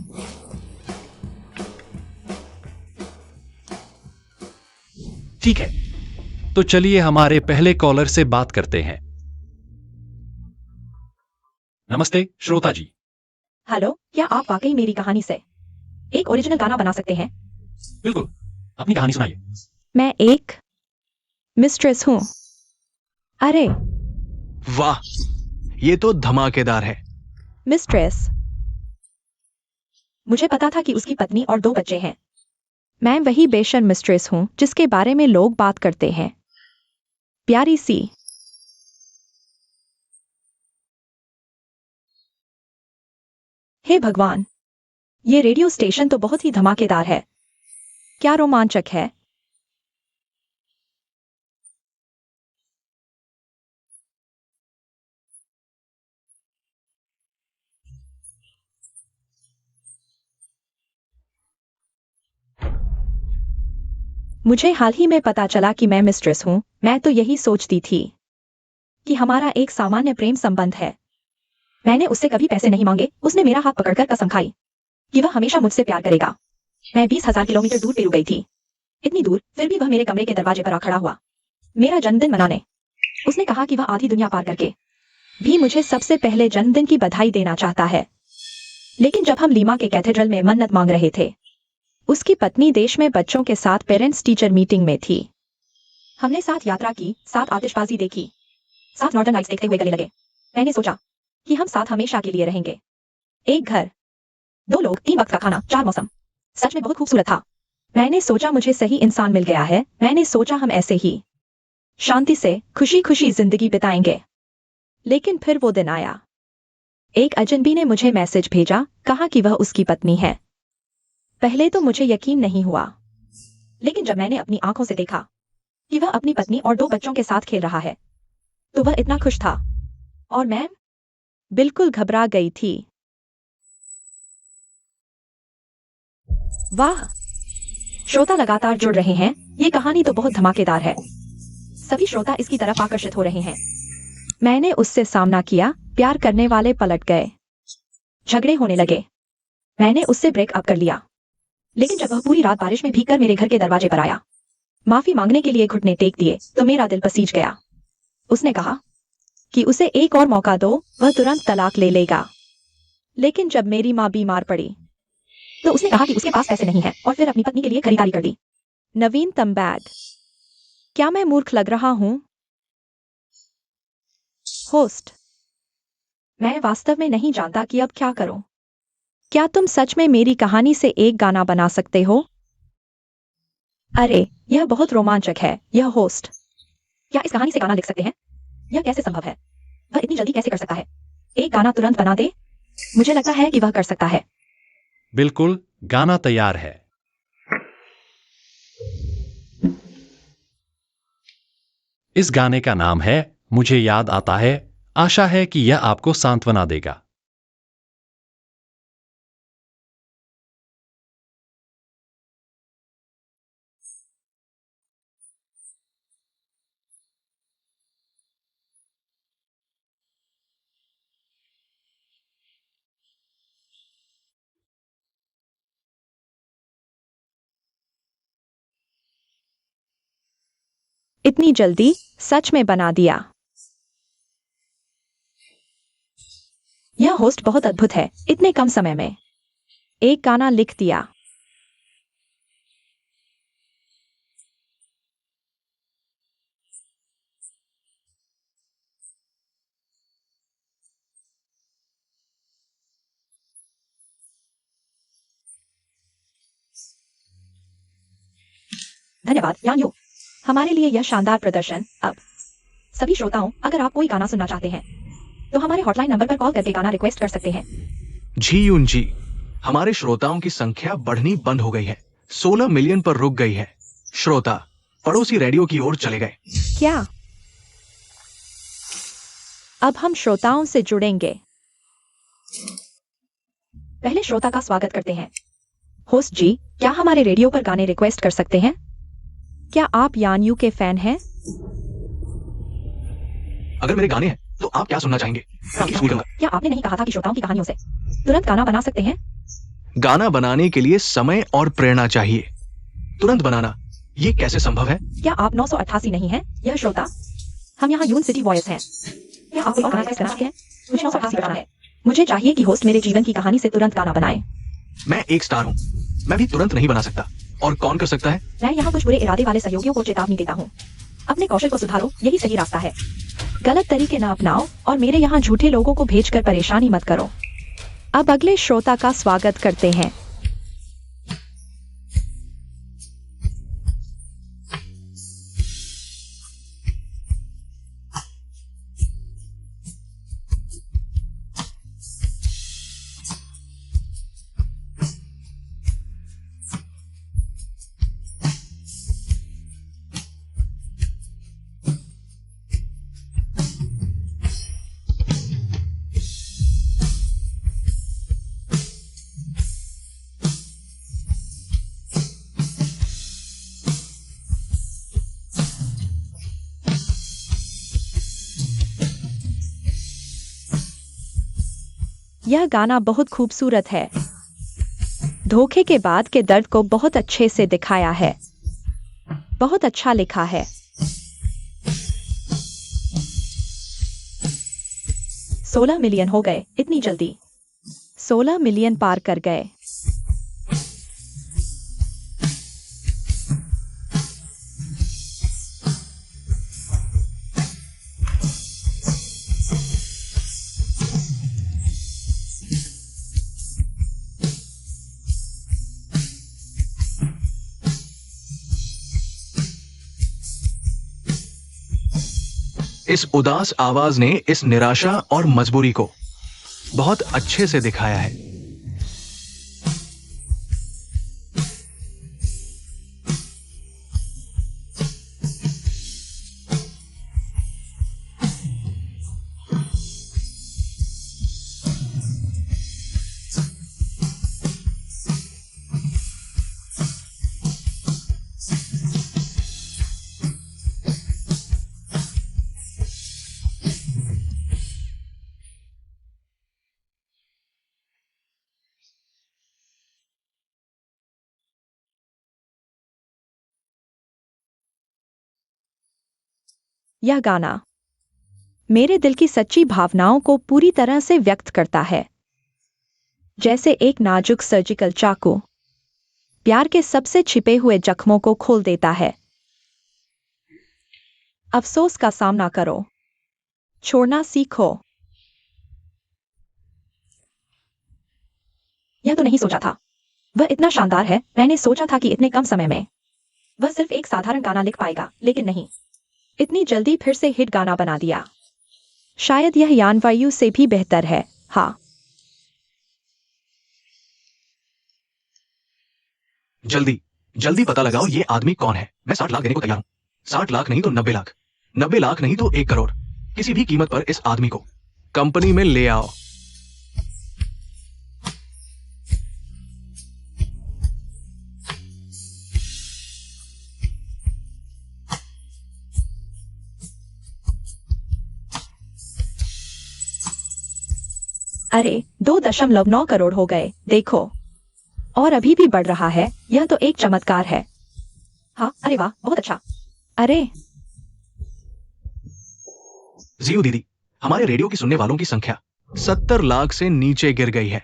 ठीक है, तो चलिए हमारे पहले कॉलर से बात करते हैं। नमस्ते श्रोता जी। हेलो, क्या आप वाकई मेरी कहानी से एक ओरिजिनल गाना बना सकते हैं? बिल्कुल, अपनी कहानी सुनाइए। मैं एक मिस्ट्रेस हूँ। अरे वाह, ये तो धमाकेदार है। मिस्ट्रेस। मुझे पता था कि उसकी पत्नी और 2 बच्चे हैं। मैं वही बेशर्म मिस्ट्रेस हूँ जिसके बारे में लोग बात करते हैं। प्यारी सी। हे भगवान, ये रेडियो स्टेशन तो बहुत ही धमाकेदार है। क्या रोमांचक है। मुझे हाल ही में पता चला कि मैं मिस्ट्रेस हूँ। मैं तो यही सोचती थी कि हमारा एक सामान्य प्रेम संबंध है। मैंने उससे कभी पैसे नहीं मांगे। उसने मेरा हाथ पकड़कर कसम खाई कि वह हमेशा मुझसे प्यार करेगा। मैं 20,000 किलोमीटर दूर पेरू गई थी। इतनी दूर, फिर भी वह मेरे कमरे के दरवाजे पर आ खड़ा हुआ मेरा जन्मदिन मनाने। उसने कहा कि वह आधी दुनिया पार करके भी मुझे सबसे पहले जन्मदिन की बधाई देना चाहता है। लेकिन जब हम लीमा के कैथेड्रल में मन्नत मांग रहे थे, उसकी पत्नी देश में बच्चों के साथ पेरेंट्स टीचर मीटिंग में थी। हमने साथ यात्रा की, साथ आतिशबाजी देखी, साथ नॉर्दर्न लाइट्स देखते हुए गले लगे। मैंने सोचा कि हम साथ हमेशा के लिए रहेंगे। एक घर, 2 लोग, 3 वक्त का खाना, 4 मौसम। सच में बहुत खूबसूरत था। मैंने सोचा मुझे सही इंसान मिल गया है। मैंने सोचा हम ऐसे ही शांति से खुशी खुशी जिंदगी बिताएंगे। लेकिन फिर वो दिन आया। एक अजनबी ने मुझे मैसेज भेजा, कहा कि वह उसकी पत्नी है। पहले तो मुझे यकीन नहीं हुआ, लेकिन जब मैंने अपनी आंखों से देखा कि वह अपनी पत्नी और 2 बच्चों के साथ खेल रहा है, तो वह इतना खुश था और मैं बिल्कुल घबरा गई थी। वाह, श्रोता लगातार जुड़ रहे हैं। ये कहानी तो बहुत धमाकेदार है। सभी श्रोता इसकी तरफ आकर्षित हो रहे हैं। मैंने उससे सामना किया। प्यार करने वाले पलट गए, झगड़े होने लगे। मैंने उससे ब्रेकअप कर लिया। लेकिन जब वह पूरी रात बारिश में भीगकर मेरे घर के दरवाजे पर आया, माफी मांगने के लिए घुटने टेक दिए तो मेरा दिल पसीज गया। उसने कहा कि उसे एक और मौका दो, वह तुरंत तलाक ले लेगा। लेकिन जब मेरी माँ बीमार पड़ी तो उसने कहा कि उसके पास पैसे नहीं है और फिर अपनी पत्नी के लिए खरीदारी कर दी। नवीनतम बैग। क्या मैं मूर्ख लग रहा हूं? होस्ट, मैं वास्तव में नहीं जानता कि अब क्या करूं। क्या तुम सच में मेरी कहानी से एक गाना बना सकते हो? अरे, यह बहुत रोमांचक है। यह होस्ट क्या इस कहानी से गाना लिख सकते हैं? यह कैसे संभव है? वह इतनी जल्दी कैसे कर सकता है? एक गाना तुरंत बना दे? मुझे लगता है कि वह कर सकता है। बिल्कुल, गाना तैयार है। इस गाने का नाम है मुझे याद आता है। आशा है कि यह आपको सांत्वना देगा। इतनी जल्दी सच में बना दिया। यह होस्ट बहुत अद्भुत है। इतने कम समय में एक गाना लिख दिया। धन्यवाद यान्यू, हमारे लिए यह शानदार प्रदर्शन। अब सभी श्रोताओं, अगर आप कोई गाना सुनना चाहते हैं तो हमारे हॉटलाइन नंबर पर कॉल करके गाना रिक्वेस्ट कर सकते हैं। जी यून जी, हमारे श्रोताओं की संख्या बढ़नी बंद हो गई है। 16 मिलियन पर रुक गई है। श्रोता पड़ोसी रेडियो की ओर चले गए। क्या? अब हम श्रोताओं से जुड़ेंगे। पहले श्रोता का स्वागत करते हैं। होस्ट जी, क्या हमारे रेडियो पर गाने रिक्वेस्ट कर सकते हैं? क्या आप यान्यू के फैन हैं? अगर मेरे गाने हैं तो आप क्या सुनना चाहेंगे? मैं आपकी सुन लूंगा। क्या आपने नहीं कहा था कि श्रोताओं की कहानियों से तुरंत गाना बना सकते हैं? गाना बनाने के लिए समय और प्रेरणा चाहिए। तुरंत बनाना, ये कैसे संभव है? क्या आप 988 नहीं हैं? यह श्रोता, हम यहाँ यून सिटी वॉयस हैं। क्या आप कोई और गाना रिक्वेस्ट करना चाहते हैं? मुझे 988 पर जाना है। मुझे चाहिए कि होस्ट मेरे जीवन की कहानी से तुरंत गाना बनाए। मैं एक स्टार हूँ, मैं भी तुरंत नहीं बना सकता। और कौन कर सकता है? मैं यहाँ कुछ बुरे इरादे वाले सहयोगियों को चेतावनी देता हूँ। अपने कौशल को सुधारो, यही सही रास्ता है। गलत तरीके न अपनाओ और मेरे यहाँ झूठे लोगों को भेजकर परेशानी मत करो। अब अगले श्रोता का स्वागत करते हैं। यह गाना बहुत खूबसूरत है। धोखे के बाद के दर्द को बहुत अच्छे से दिखाया है। बहुत अच्छा लिखा है। 16 मिलियन हो गए इतनी जल्दी। 16 मिलियन पार कर गए। इस उदास आवाज ने इस निराशा और मजबूरी को बहुत अच्छे से दिखाया है। यह गाना मेरे दिल की सच्ची भावनाओं को पूरी तरह से व्यक्त करता है, जैसे एक नाजुक सर्जिकल चाकू प्यार के सबसे छिपे हुए जख्मों को खोल देता है। अफसोस का सामना करो, छोड़ना सीखो। यह तो नहीं सोचा था, वह इतना शानदार है। मैंने सोचा था कि इतने कम समय में वह सिर्फ एक साधारण गाना लिख पाएगा, लेकिन नहीं, इतनी जल्दी फिर से हिट गाना बना दिया। शायद यह यानवायु से भी बेहतर है। हाँ, जल्दी जल्दी पता लगाओ ये आदमी कौन है। मैं 60 लाख देने को तैयार हूं। 60 लाख नहीं तो 90 लाख, 90 लाख नहीं तो 1 करोड़, किसी भी कीमत पर इस आदमी को कंपनी में ले आओ। अरे 2.9 करोड़ हो गए, देखो, और अभी भी बढ़ रहा है। यह तो एक चमत्कार है। हाँ, अरे वाह, बहुत अच्छा। अरे जियो दीदी, हमारे रेडियो की सुनने वालों की संख्या 70 लाख से नीचे गिर गई है।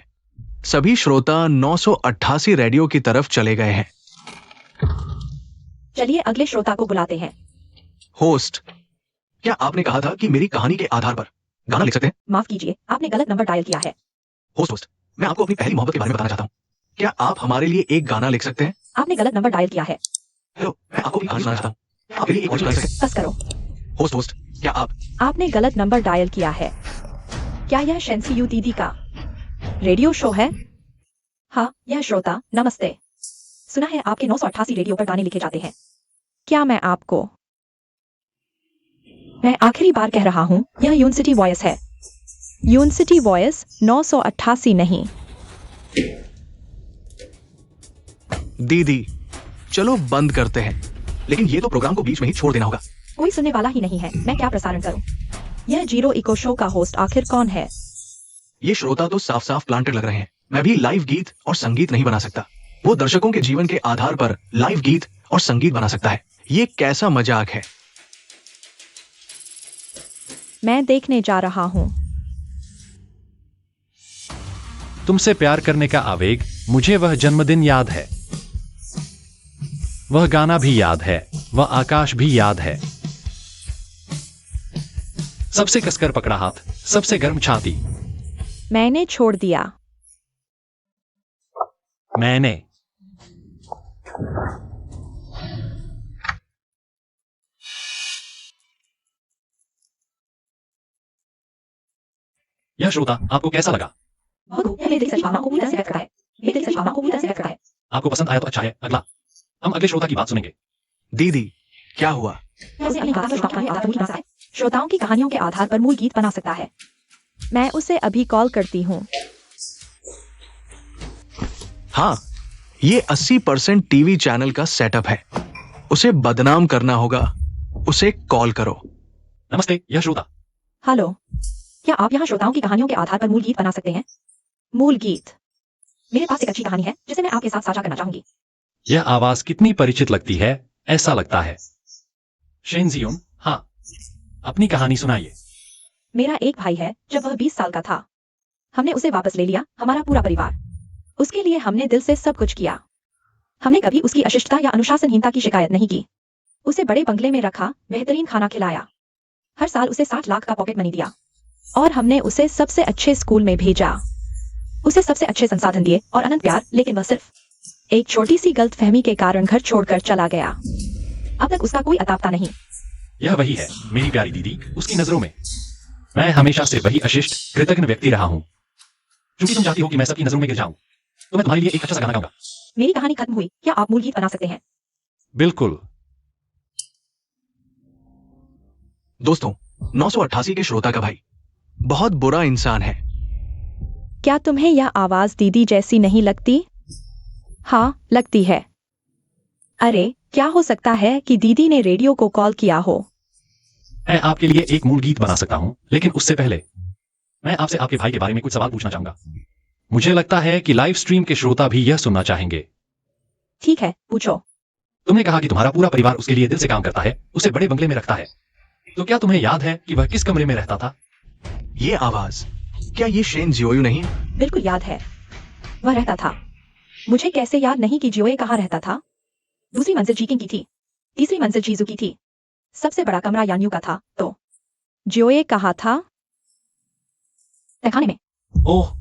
सभी श्रोता 988 रेडियो की तरफ चले गए हैं। चलिए अगले श्रोता को बुलाते हैं। होस्ट, क्या आपने कहा था कि मेरी कहानी के आधार पर गाना लिख सकते हैं? माफ कीजिए, आपने गलत नंबर डायल किया है। होस्ट, मैं आपको अपनी पहली मोहब्बत के बारे में बताना चाहता हूँ। क्या आप हमारे लिए एक गाना लिख सकते हैं? आपने गलत नंबर डायल किया है। हेलो, मैं आपको भी कहानी सुनाना चाहता हूँ। आप मेरे लिए एक वॉइस बना सकते हैं? बस करो। होस्ट, क्या आप आपने गलत नंबर डायल किया है। क्या यह शेंसी दीदी का रेडियो शो है? हाँ, यह श्रोता, नमस्ते। सुना है आपके 988 रेडियो पर गाने लिखे जाते हैं। क्या मैं आखिरी बार कह रहा हूँ, यह यूनिवर्सिटी वॉइस है। यूनिवर्सिटी वॉइस 988 नहीं। दीदी, चलो बंद करते हैं, लेकिन ये तो प्रोग्राम को बीच में ही छोड़ देना होगा। कोई सुनने वाला ही नहीं है, मैं क्या प्रसारण करूं? यह जीरो इको शो का होस्ट आखिर कौन है? ये श्रोता तो साफ साफ प्लांटेड लग रहे हैं। मैं भी लाइव गीत और संगीत नहीं बना सकता। वो दर्शकों के जीवन के आधार पर लाइव गीत और संगीत बना सकता है। ये कैसा मजाक है? मैं देखने जा रहा हूँ। तुमसे प्यार करने का आवेग, मुझे वह जन्मदिन याद है, वह गाना भी याद है, वह आकाश भी याद है। सबसे कसकर पकड़ा हाथ, सबसे गर्म छाती। मैंने छोड़ दिया। मैंने यह श्रोता आपको कैसा लगा? बहुत खूब, यह मेरे दिल की भावनाओं को पूरी तरह से व्यक्त करता है। मेरे दिल की भावनाओं को पूरी तरह से व्यक्त करता है। आपको पसंद आया तो अच्छा है। अगला हम अगले श्रोता की बात सुनेंगे। दीदी, क्या हुआ? उसे अपनी बात पर श्रोताओं के आधार पर मूल बना सकता है। श्रोताओं की कहानियों के आधार पर मूल गीत बना सकता है। मैं उसे अभी कॉल करती हूँ। हाँ, ये 80% टीवी चैनल का सेटअप है। उसे बदनाम करना होगा। उसे कॉल करो। नमस्ते, यह श्रोता। हेलो, क्या आप यहाँ श्रोताओं की कहानियों के आधार पर मूल गीत बना सकते हैं? मूल गीत। मेरे पास एक अच्छी कहानी है जिसे मैं आपके साथ साझा करना चाहूंगी। यह आवाज कितनी परिचित लगती है, ऐसा लगता है। शेनजियोन, हाँ, अपनी कहानी सुनाइए। मेरा एक भाई है। जब वह 20 साल का था, हमने उसे वापस ले लिया, हमारा पूरा परिवार। उसके लिए हमने दिल से सब कुछ किया। हमने कभी उसकी अशिष्टता या अनुशासनहीनता की शिकायत नहीं की। उसे बड़े बंगले में रखा, बेहतरीन खाना खिलाया, हर साल उसे 60 लाख का पॉकेट मनी दिया, और हमने उसे सबसे अच्छे स्कूल में भेजा। उसे सबसे अच्छे संसाधन दिए और अनंत प्यार, लेकिन वह सिर्फ एक छोटी सी गलतफहमी के कारण घर छोड़कर चला गया। अब तक उसका कोई अतापता नहीं। यह वही है, मेरी प्यारी दीदी। उसकी नजरों में मैं हमेशा से वही अशिष्ट, कृतज्ञ व्यक्ति रहा हूं। क्योंकि तुम चाहती हो कि मैं सबकी नजरों में गिर जाऊं, तो मैं तुम्हारे लिए एक अच्छा सा गाना गाऊंगा। मेरी कहानी खत्म हुई। क्या आप मूल गीत बना सकते हैं? बिल्कुल। दोस्तों, 988 के श्रोता का भाई बहुत बुरा इंसान है। क्या तुम्हें यह आवाज दीदी जैसी नहीं लगती? हाँ, लगती है। अरे, क्या हो सकता है कि दीदी ने रेडियो को कॉल किया हो? मैं आपके लिए एक मूल गीत बना सकता हूं, लेकिन उससे पहले मैं आपसे आपके भाई के बारे में कुछ सवाल पूछना चाहूंगा। मुझे लगता है कि लाइव स्ट्रीम के श्रोता भी यह सुनना चाहेंगे। ठीक है, पूछो। तुमने कहा कि तुम्हारा पूरा परिवार उसके लिए दिल से काम करता है, उसे बड़े बंगले में रखता है। तो क्या तुम्हें याद है कि वह किस कमरे में रहता था? ये आवाज, क्या ये शेन जियोयू नहीं है? बिल्कुल याद है, वह रहता था। मुझे कैसे याद नहीं कि जियोए कहाँ रहता था? दूसरी मंजिल जीकिंग की थी, तीसरी मंजिल जीजू की थी, सबसे बड़ा कमरा यान्यू का था। तो जियोए कहाँ था? तहखाने में। ओह,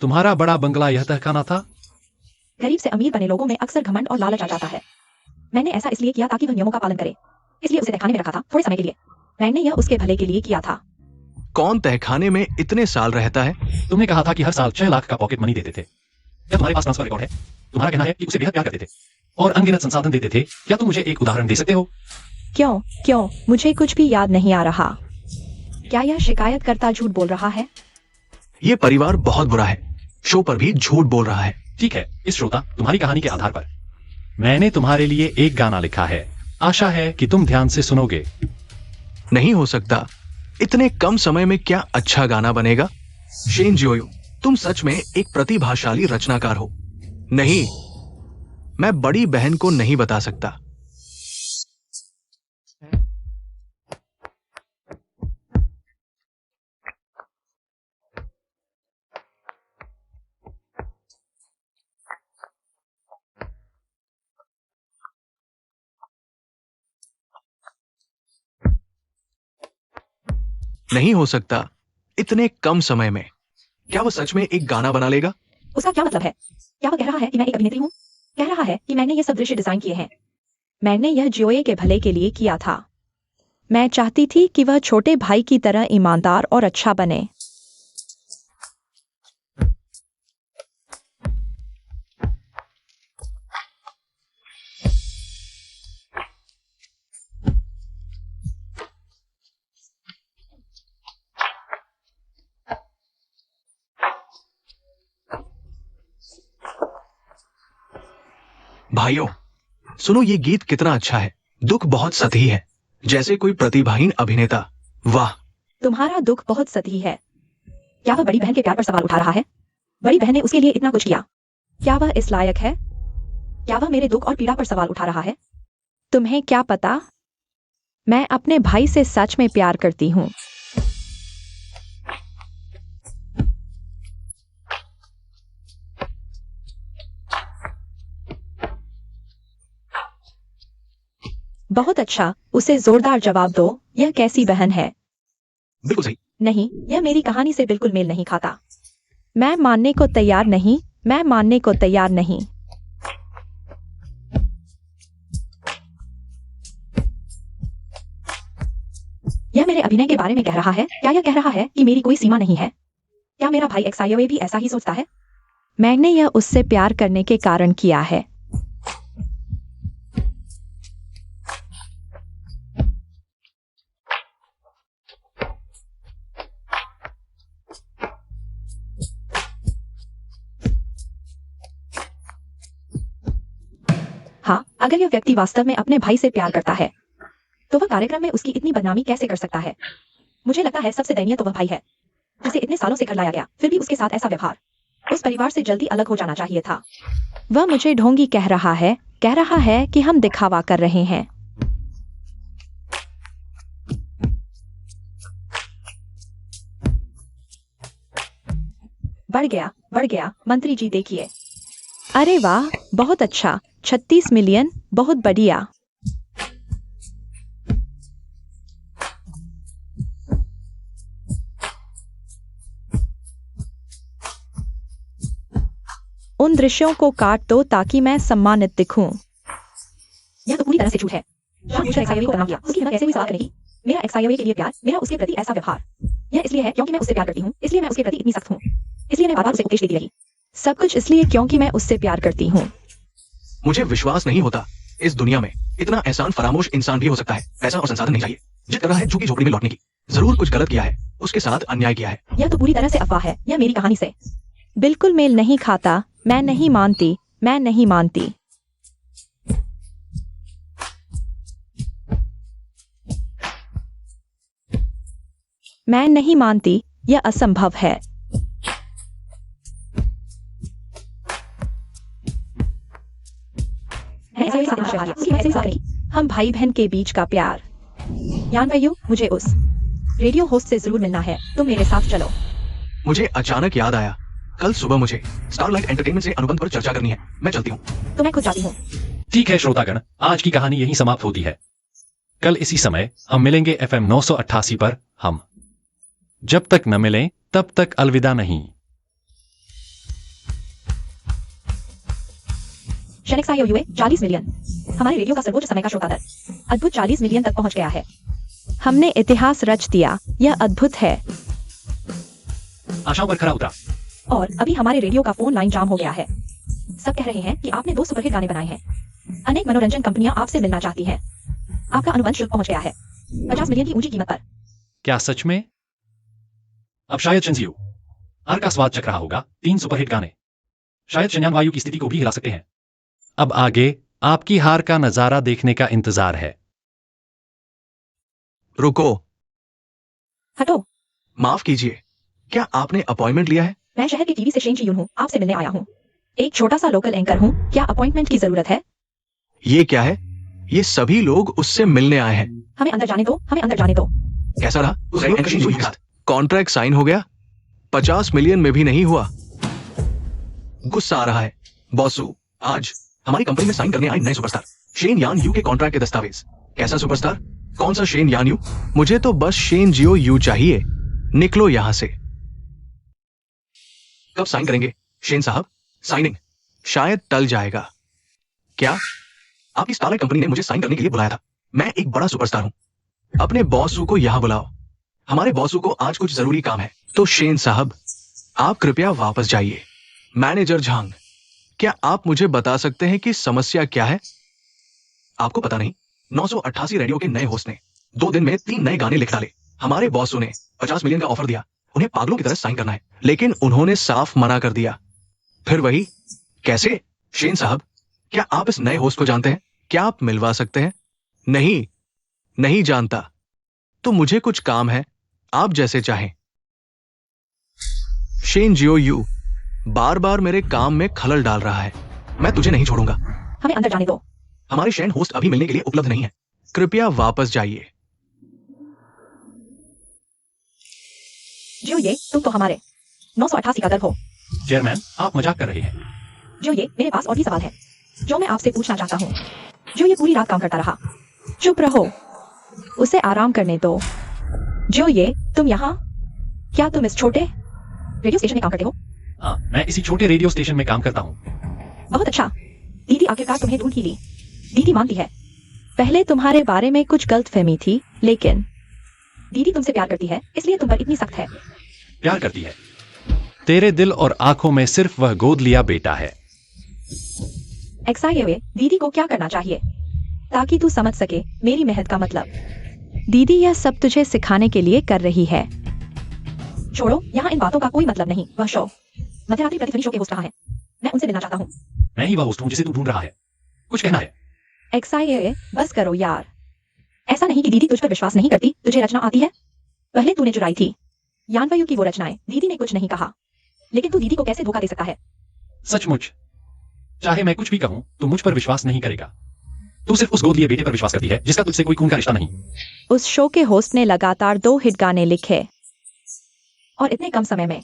तुम्हारा बड़ा बंगला यह तहखाना था? गरीब से अमीर बने लोगों में अक्सर घमंड और लालच आ जाता है। मैंने ऐसा इसलिए किया ताकि वह नियमों का पालन करे, इसलिए उसे तहखाने में रखा था थोड़े समय के लिए। मैंने यह उसके भले के लिए किया था। कौन तहखाने में इतने साल रहता है? तुमने कहा था कि हर साल 6 लाख का पॉकेट मनी देते थे। क्या तुम्हारे पास ट्रांसफर रिकॉर्ड है? तुम्हारा कहना है कि उसे बेहद प्यार करते थे और अनगिनत संसाधन देते थे। क्या तुम मुझे एक उदाहरण दे सकते हो? क्यों मुझे कुछ भी याद नहीं आ रहा। क्या यह शिकायतकर्ता झूठ बोल रहा है? ये परिवार बहुत बुरा है, शो पर भी झूठ बोल रहा है। ठीक है, इस श्रोता, तुम्हारी कहानी के आधार पर मैंने तुम्हारे लिए एक गाना लिखा है। आशा है कि तुम ध्यान से सुनोगे। नहीं हो सकता, इतने कम समय में क्या अच्छा गाना बनेगा? शेन जियोयू, तुम सच में एक प्रतिभाशाली रचनाकार हो। नहीं, मैं बड़ी बहन को नहीं बता सकता। नहीं हो सकता, इतने कम समय में। क्या वो सच में एक गाना बना लेगा? उसका क्या मतलब है? क्या वह कह रहा है कि मैं एक अभिनेत्री हूँ? कह रहा है कि मैंने ये सब दृश्य डिजाइन किए हैं। मैंने यह जियोए के भले के लिए किया था। मैं चाहती थी कि वह छोटे भाई की तरह ईमानदार और अच्छा बने। भाइयों, सुनो, ये गीत कितना अच्छा है। दुख बहुत सतही है, जैसे कोई प्रतिभाहीन अभिनेता। वाह! तुम्हारा दुख बहुत सतही है। क्या वह बड़ी बहन के प्यार पर सवाल उठा रहा है? बड़ी बहन ने उसके लिए इतना कुछ किया, क्या वह इस लायक है? क्या वह मेरे दुख और पीड़ा पर सवाल उठा रहा है? तुम्हें क्या पता? मैं अपने भाई से सच में प्यार करती हूँ। बहुत अच्छा, उसे जोरदार जवाब दो। यह कैसी बहन है? बिल्कुल सही। नहीं, यह मेरी कहानी से बिल्कुल मेल नहीं खाता। मैं मानने को तैयार नहीं, मैं मानने को तैयार नहीं। यह मेरे अभिनय के बारे में कह रहा है। क्या यह कह रहा है कि मेरी कोई सीमा नहीं है? क्या मेरा भाई एक्सायोए भी ऐसा ही सोचता है? मैंने यह उससे प्यार करने के कारण किया है। हाँ, अगर यह व्यक्ति वास्तव में अपने भाई से प्यार करता है, तो वह कार्यक्रम में उसकी इतनी बदनामी कैसे कर सकता है? मुझे लगता है सबसे दयनीय तो वह भाई है, जिसे इतने सालों से घर लाया गया, फिर भी उसके साथ ऐसा व्यवहार। उस परिवार से जल्दी अलग हो जाना चाहिए था। वह मुझे ढोंगी कह रहा है कि हम दिखावा कर रहे हैं। बढ़ गया, मंत्री जी देखिए। अरे वाह, बहुत अच्छा, 36 मिलियन, बहुत बढ़िया। उन दृश्यों को काट दो ताकि मैं सम्मानित दिखूं। यह तो पूरी तरह से झूठ है। शाम मुझे एक्सायोए को बदनाम किया, उसकी हिम्मत कैसे हुई सवाल करेगी? मेरा एक्सायोए के लिए प्यार, मेरा उसके प्रति ऐसा व्यवहार, यह इसलिए है क्योंकि मैं उससे प्यार करती हूँ, इसलिए मैं उसके प्रति इतनी सख्त हूँ, इसलिए मैं बार-बार उसे उपदेश देती रही। सब कुछ इसलिए क्योंकि मैं उससे प्यार करती हूँ। मुझे विश्वास नहीं होता, इस दुनिया में इतना एहसान फरामोश इंसान भी हो सकता है। पैसा और संसाधन नहीं चाहिए, जिद कर रहा है झुकी झोपड़ी में लौटने की। जरूर कुछ गलत किया है, उसके साथ अन्याय किया है। यह तो पूरी तरह से अफवाह है, यह मेरी कहानी से बिल्कुल मेल नहीं खाता। मैं नहीं मानती, मैं नहीं मानती। मैं नहीं मानती, यह असंभव है। हम भाई बहन के बीच का प्यार। यानवायु, मुझे उस रेडियो होस्ट से जरूर मिलना है। तुम मेरे साथ चलो। मुझे अचानक याद आया, कल सुबह मुझे स्टारलाइट एंटरटेनमेंट से अनुबंध पर चर्चा करनी है। मैं चलती हूँ। तो मैं खुद जाती हूँ। ठीक है श्रोतागण, आज की कहानी यहीं समाप्त होती है। कल इसी समय हम मिलेंगे FM 988 पर। हम जब तक न मिलें तब तक अलविदा नहीं। शनिक हुए 40 मिलियन। हमारे रेडियो का सर्वोच्च समय का श्रोता दर अद्भुत 40 मिलियन तक पहुंच गया है। हमने इतिहास रच दिया। यह अद्भुत है। आशाओं पर खरा उतरा। और अभी हमारे रेडियो का फोन लाइन जाम हो गया है। सब कह रहे हैं कि आपने 2 सुपरहिट गाने बनाए हैं। अनेक मनोरंजन कंपनियां आपसे मिलना चाहती हैं। आपका अनुबंध शुल्क पहुंच गया है 50 मिलियन की ऊंची कीमत पर। क्या सच में? अब शायद शिनजियो आर का स्वाद चख रहा होगा। 3 सुपरहिट गाने शायद शन्यान वायु की स्थिति को भी हिला सकते हैं। अब आगे आपकी हार का नजारा देखने का इंतजार है। रुको, हटो। माफ कीजिए, क्या आपने अपॉइंटमेंट लिया है? मैं शहर के टीवी से शेन जी हूँ। आपसे मिलने आया हूँ। एक छोटा सा लोकल एंकर हूँ। क्या अपॉइंटमेंट की जरूरत है? ये क्या है? ये सभी लोग उससे मिलने आए हैं। हमें अंदर जाने दो। हमें अंदर जाने दो। कैसा रहा उस रेडियो एंकर शिनजुई के साथ? कॉन्ट्रैक्ट साइन हो गया? 50 मिलियन में भी नहीं हुआ। गुस्सा आ रहा है। बॉसू, आज हमारी कंपनी में साइन करने आए नए सुपरस्टार शेन यान यू के कॉन्ट्रैक्ट के दस्तावेज। कैसा सुपरस्टार? कौन सा शेन यान यू? मुझे तो बस शेन जियो यू चाहिए। निकलो यहां से। कब साइन करेंगे शेन साहब? साइनिंग शायद टल जाएगा। क्या आपकी स्टारलाइट कंपनी ने मुझे साइन करने के लिए बुलाया था? मैं एक बड़ा सुपरस्टार हूं। अपने बॉसू को यहां बुलाओ। हमारे बॉसू को आज कुछ जरूरी काम है। तो शेन साहब, आप कृपया वापस जाइए। मैनेजर झांग, क्या आप मुझे बता सकते हैं कि समस्या क्या है? आपको पता नहीं, 988 रेडियो के नए होस्ट ने 2 दिन में 3 नए गाने लिख डाले। हमारे बॉस ने 50 मिलियन का ऑफर दिया। उन्हें पागलों की तरह साइन करना है, लेकिन उन्होंने साफ मना कर दिया। फिर वही कैसे? शेन साहब, क्या आप इस नए होस्ट को जानते हैं? क्या आप मिलवा सकते हैं? नहीं, नहीं जानता। तो मुझे कुछ काम है। आप जैसे चाहें। शेन जियो यू बार बार मेरे काम में खलल डाल रहा है। मैं तुझे नहीं छोड़ूंगा। हमें अंदर जाने दो। हमारे शेन होस्ट अभी मिलने के लिए उपलब्ध नहीं है। कृपया वापस जाइए। जो ये तुम तो हमारे 988 का दर हो। चेयरमैन, आप मजाक कर रहे हैं। जो ये मेरे पास और भी सवाल है जो मैं आपसे पूछना चाहता हूँ। जो ये पूरी रात काम करता रहा। चुप रहो, उसे आराम करने दो। जो ये तुम यहाँ, क्या तुम इस छोटे रेडियो स्टेशन में काम करते हो? हाँ, मैं इसी छोटे रेडियो स्टेशन में काम करता हूँ। बहुत अच्छा। दीदी आखिरकार तुम्हें ढूंढ ही ली। दीदी मानती है पहले तुम्हारे बारे में कुछ गलतफहमी थी, लेकिन दीदी तुमसे प्यार करती है, इसलिए तुम पर इतनी सख्त है। प्यार करती है? तेरे दिल और आंखों में सिर्फ वह गोद लिया बेटा है। एक्साइए दीदी को क्या करना चाहिए ताकि तू समझ सके मेरी मेहनत का मतलब? दीदी यह सब तुझे सिखाने के लिए कर रही है। छोड़ो, यहाँ इन बातों का कोई मतलब नहीं। वह शो मध्यरात्रि प्रतिध्वनि शो के होस्ट कहाँ है? मैं उनसे मिलना चाहता हूँ। मैं ही वह होस्ट हूँ जिसे तू ढूंढ रहा है। कुछ कहना है? एक्साइए बस करो यार। ऐसा नहीं कि दीदी तुझ पर विश्वास नहीं करती। तुझे रचना आती है। पहले तूने चुराई थी यानवायु की वो रचनाएं। दीदी ने कुछ नहीं कहा, लेकिन तू दीदी को कैसे धोखा दे सकता है? सचमुच, चाहे मैं कुछ भी कहूं तो मुझ पर विश्वास नहीं करेगा। तू सिर्फ उस गोद लिए बेटे पर विश्वास करती है जिसका तुझसे कोई खून का रिश्ता नहीं। उस शो के होस्ट ने लगातार 2 हिट गाने लिखे और इतने कम समय में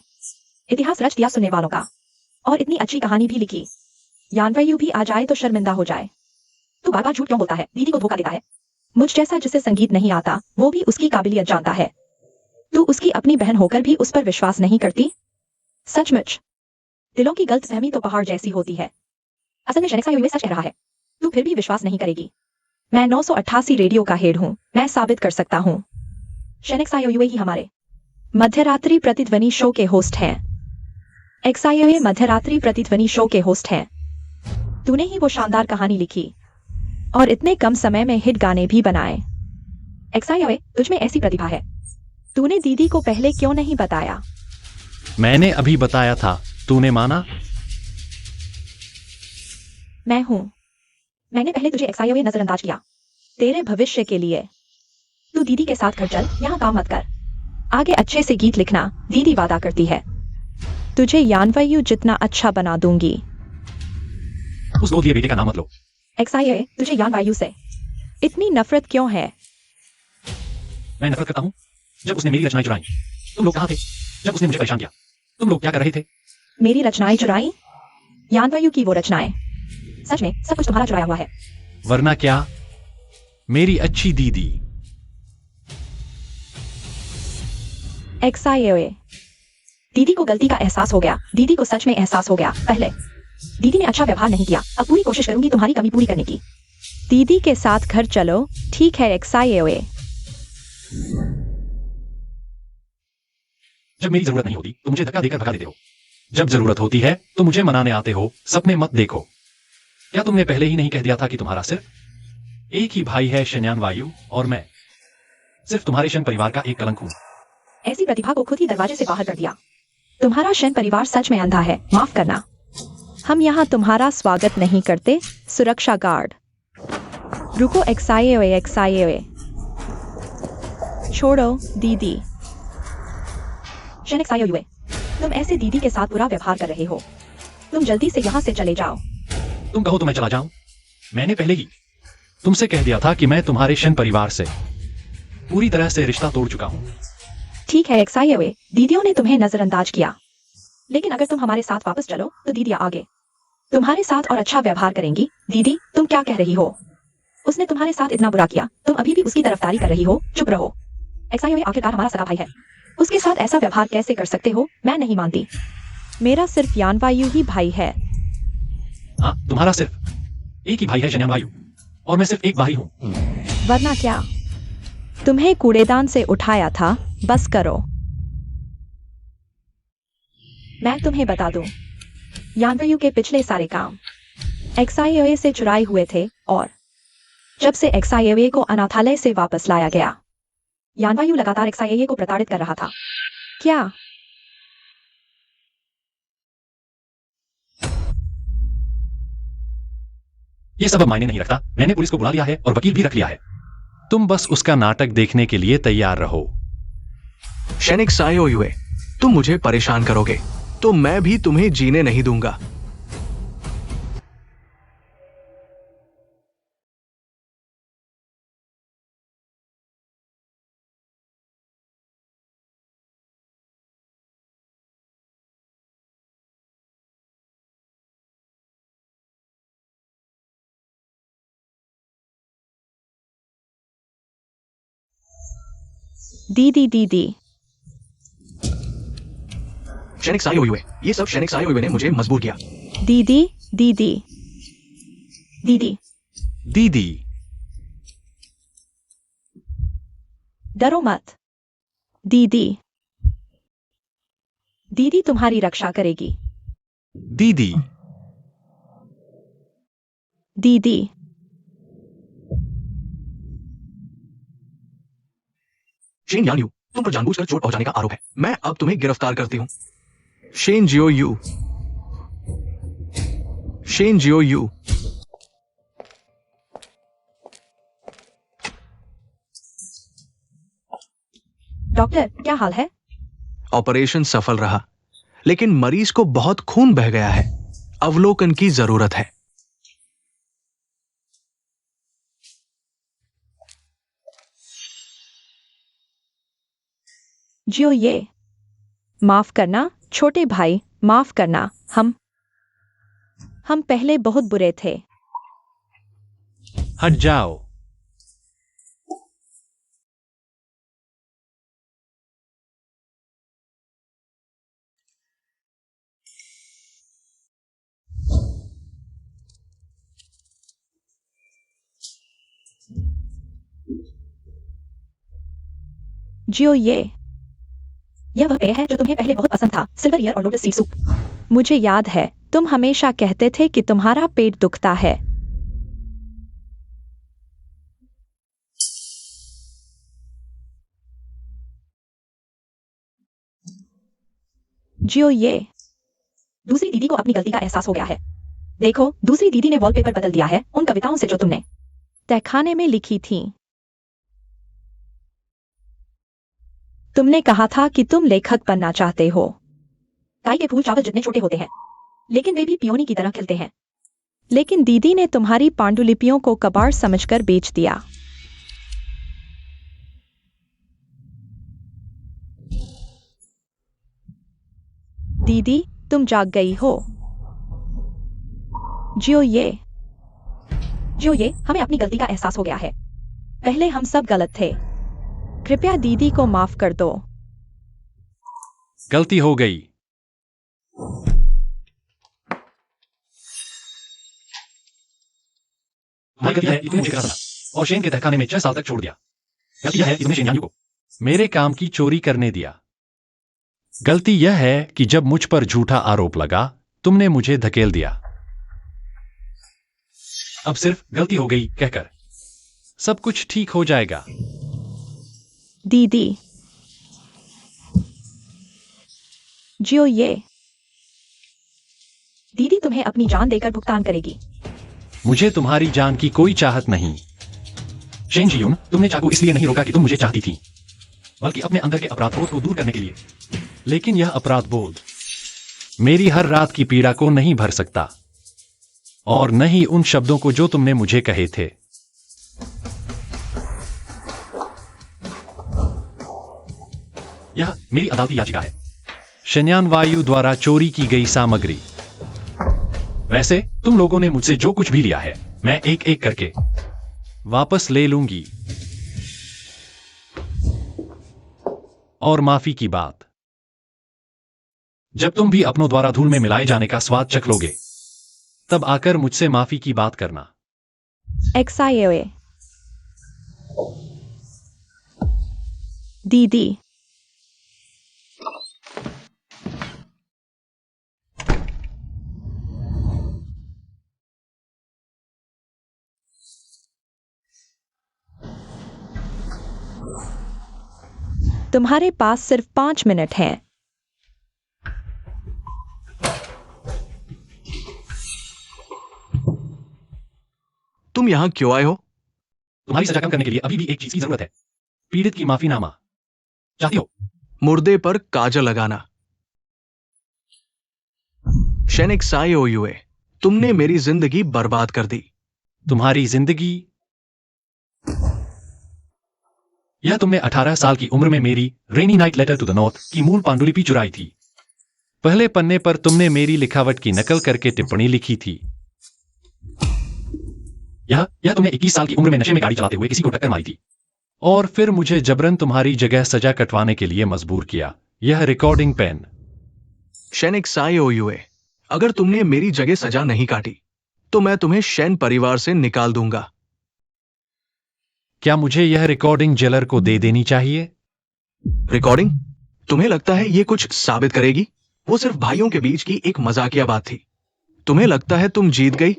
इतिहास रच दिया सुनने वालों का, और इतनी अच्छी कहानी भी लिखी। यानवायु भी आ जाए तो शर्मिंदा हो जाए। तू बार बार झूठ क्यों बोलता है? दीदी को धोखा देता है। मुझ जैसा जिसे संगीत नहीं आता वो भी उसकी काबिलियत जानता है। तू उसकी अपनी बहन होकर भी उस पर विश्वास नहीं करती? सचमुच, दिलों की गलतफहमी तो पहाड़ जैसी होती है। असल में शनिक में सच कह रहा है। तू फिर भी विश्वास नहीं करेगी। मैं 988 रेडियो का हेड हूँ। मैं साबित कर सकता हूँ। शनिक ही हमारे मध्यरात्रि प्रतिध्वनि शो के होस्ट हैं। एक्साइए मध्यरात्रि प्रतिध्वनि शो के होस्ट हैं। तूने ही वो शानदार कहानी लिखी और इतने कम समय में हिट गाने भी बनाए। एक्साइए, तुझ में ऐसी प्रतिभा है। तूने दीदी को पहले क्यों नहीं बताया? मैंने अभी बताया था, तूने माना? मैं हूं। मैंने पहले तुझे एक्साइए नजरअंदाज किया। तेरे भविष्य के लिए तू दीदी के साथ घर चल। यहाँ काम मत कर। आगे अच्छे से गीत लिखना। दीदी वादा करती है तुझे यानवायु जितना अच्छा बना दूंगी। उस गोद लिए बेटे का नाम मत लो। एक्साइए, तुझे यानवायु से इतनी नफरत क्यों है? मैं नफरत करता हूँ जब उसने मेरी रचनाएं चुराई। तुम लोग कहाँ थे जब उसने मुझे परेशान किया? तुम लोग क्या कर रहे थे? मेरी रचनाएं चुराई? यानवायु की वो रचनाएं? सच में सब कुछ तुम्हारा चुराया हुआ है। वरना क्या? मेरी अच्छी दीदी। XIOA। दीदी को गलती का एहसास हो गया। दीदी को सच में एहसास हो गया। पहले दीदी ने अच्छा व्यवहार नहीं किया। अब पूरी कोशिश करूंगी तुम्हारी कमी पूरी करने की। दीदी के साथ घर चलो, ठीक है XIOA। जब मेरी जरूरत नहीं होती तो मुझे धक्का देकर भगा देते हो। जब जरूरत होती है तो मुझे मनाने आते हो। सपने मत देखो। क्या तुमने पहले ही नहीं कह दिया था कि तुम्हारा सिर्फ एक ही भाई है शन्यान वायु, और मैं सिर्फ तुम्हारे शन परिवार का एक कलंक हूं? ऐसी प्रतिभा को खुद ही दरवाजे से बाहर कर दिया। तुम्हारा शन परिवार सच में अंधा है, माफ करना। हम यहाँ तुम्हारा स्वागत नहीं करते, सुरक्षा गार्ड। रुको XIOA, XIOA। छोड़ो दीदी। शन XIOA, तुम ऐसे दीदी के साथ बुरा व्यवहार कर रहे हो। तुम जल्दी से यहाँ से चले जाओ। तुम कहो तो मैं चला जाऊं? मैंने पहले ही तुमसे कह दिया था कि मैं तुम्हारे शन परिवार से पूरी तरह से रिश्ता तोड़ चुका हूं। ठीक है XIOA, दीदियों ने तुम्हें नजरअंदाज किया, लेकिन अगर तुम हमारे साथ वापस चलो तो दीदियां आगे तुम्हारे साथ और अच्छा व्यवहार करेंगी। दीदी, तुम क्या कह रही हो? उसने तुम्हारे साथ इतना बुरा किया, तुम अभी भी उसकी तरफदारी कर रही हो। चुप रहो। XIOA आखिरकार हमारा सगा भाई है, उसके साथ ऐसा व्यवहार कैसे कर सकते हो? मैं नहीं मानती। मेरा सिर्फ यानवायु ही भाई है। हाँ, तुम्हारा सिर्फ एक ही भाई है शन्यान वायु, और मैं सिर्फ एक भाई हूं। वरना क्या? तुम्हें कूड़ेदान से उठाया था। बस करो। मैं तुम्हें बता दूं, यानवायु के पिछले सारे काम XIOA से चुराए हुए थे, और जब से XIOA को अनाथालय से वापस लाया गया, यानवायु लगातार XIOA को प्रताड़ित कर रहा था। क्या? ये सब अब मायने नहीं रखता। मैंने पुलिस को बुला लिया है और वकील भी रख लिया है। तुम बस उसका नाटक देखने के लिए तैयार रहो। शन XIOA, तुम मुझे परेशान करोगे तो मैं भी तुम्हें जीने नहीं दूंगा। दीदी दीदी। शन XIOA, ये सब शन XIOA ने मुझे मजबूर किया। दीदी दीदी दीदी। दीदी। डरो मत दीदी। दीदी तुम्हारी रक्षा करेगी। दीदी। दीदी। शेन यान्यू, तुम पर जानबूझकर चोट पहुंचाने का आरोप है। मैं अब तुम्हें गिरफ्तार करती हूं। Shane Jio you. Shane Jio you. Doctor, क्या हाल है? ऑपरेशन सफल रहा, लेकिन मरीज को बहुत खून बह गया है। अवलोकन की जरूरत है। जियो ये। माफ करना छोटे भाई, माफ करना। हम पहले बहुत बुरे थे। हट जाओ। जियो ये। यह वह पेय है जो तुम्हें पहले बहुत पसंद था, सिल्वर ईयर और लोटस सीड सूप। मुझे याद है, तुम हमेशा कहते थे कि तुम्हारा पेट दुखता है। जियो ये। दूसरी दीदी को अपनी गलती का एहसास हो गया है। देखो, दूसरी दीदी ने वॉलपेपर बदल दिया है उन कविताओं से जो तुमने तहखाने में लिखी थी। तुमने कहा था कि तुम लेखक बनना चाहते हो। गाय के फूल चावल जितने छोटे होते हैं, लेकिन वे भी पियोनी की तरह खिलते हैं। लेकिन दीदी ने तुम्हारी पांडुलिपियों को कबाड़ समझकर बेच दिया। दीदी, तुम जाग गई हो। जियो ये, हमें अपनी गलती का एहसास हो गया है। पहले हम सब गलत थे। कृपया दीदी को माफ कर दो। गलती हो गई। भाई गलती है कि तुमने मुझे गिरा था और शेन के तहखाने में 6 साल तक छोड़ दिया। गलती यह है कि तुमने शेन यान्यू को मेरे काम की चोरी करने दिया। गलती यह है कि जब मुझ पर झूठा आरोप लगा तुमने मुझे धकेल दिया। अब सिर्फ गलती हो गई कहकर सब कुछ ठीक हो जाएगा। दीदी, जियो ये, दीदी तुम्हें अपनी जान देकर भुगतान करेगी। मुझे तुम्हारी जान की कोई चाहत नहीं। शेन जी यून, तुमने चाकू इसलिए नहीं रोका कि तुम मुझे चाहती थी, बल्कि अपने अंदर के अपराधबोध को दूर करने के लिए। लेकिन यह अपराधबोध मेरी हर रात की पीड़ा को नहीं भर सकता, और न ही उन शब्दों को जो तुमने मुझे कहे थे। यह मेरी अदालती याचिका है। शन्यान वायु द्वारा चोरी की गई सामग्री। वैसे तुम लोगों ने मुझसे जो कुछ भी लिया है मैं एक एक करके वापस ले लूंगी। और माफी की बात, जब तुम भी अपनों द्वारा धूल में मिलाए जाने का स्वाद चख लोगे तब आकर मुझसे माफी की बात करना। XIOA, दीदी, तुम्हारे पास सिर्फ 5 मिनट हैं। तुम यहां क्यों आए हो? तुम्हारी सजा कम करने के लिए अभी भी एक चीज की जरूरत है। पीड़ित की माफीनामा चाहती हो? मुर्दे पर काजल लगाना। शेनिक सायोयुए, तुमने मेरी जिंदगी बर्बाद कर दी। तुम्हारी जिंदगी? यह तुमने 18 साल की उम्र में मेरी rainy night letter to the north की मूल पांडुलिपि चुराई थी। पहले पन्ने पर तुमने मेरी लिखावट की नकल करके टिप्पणी लिखी थी। यह तुमने 21 साल की उम्र में नशे में गाड़ी चलाते हुए किसी को टक्कर मारी थी, और फिर मुझे जबरन तुम्हारी जगह सजा कटवाने के लिए मजबूर किया। यह रिकॉर्डिंग पेन। शेनिक सायोयुए, अगर तुमने मेरी जगह सजा नहीं काटी तो मैं तुम्हें शेन परिवार से निकाल दूंगा। क्या मुझे यह रिकॉर्डिंग जेलर को दे देनी चाहिए? रिकॉर्डिंग? तुम्हें लगता है यह कुछ साबित करेगी? वो सिर्फ भाइयों के बीच की एक मजाकिया बात थी। तुम्हें लगता है तुम जीत गई?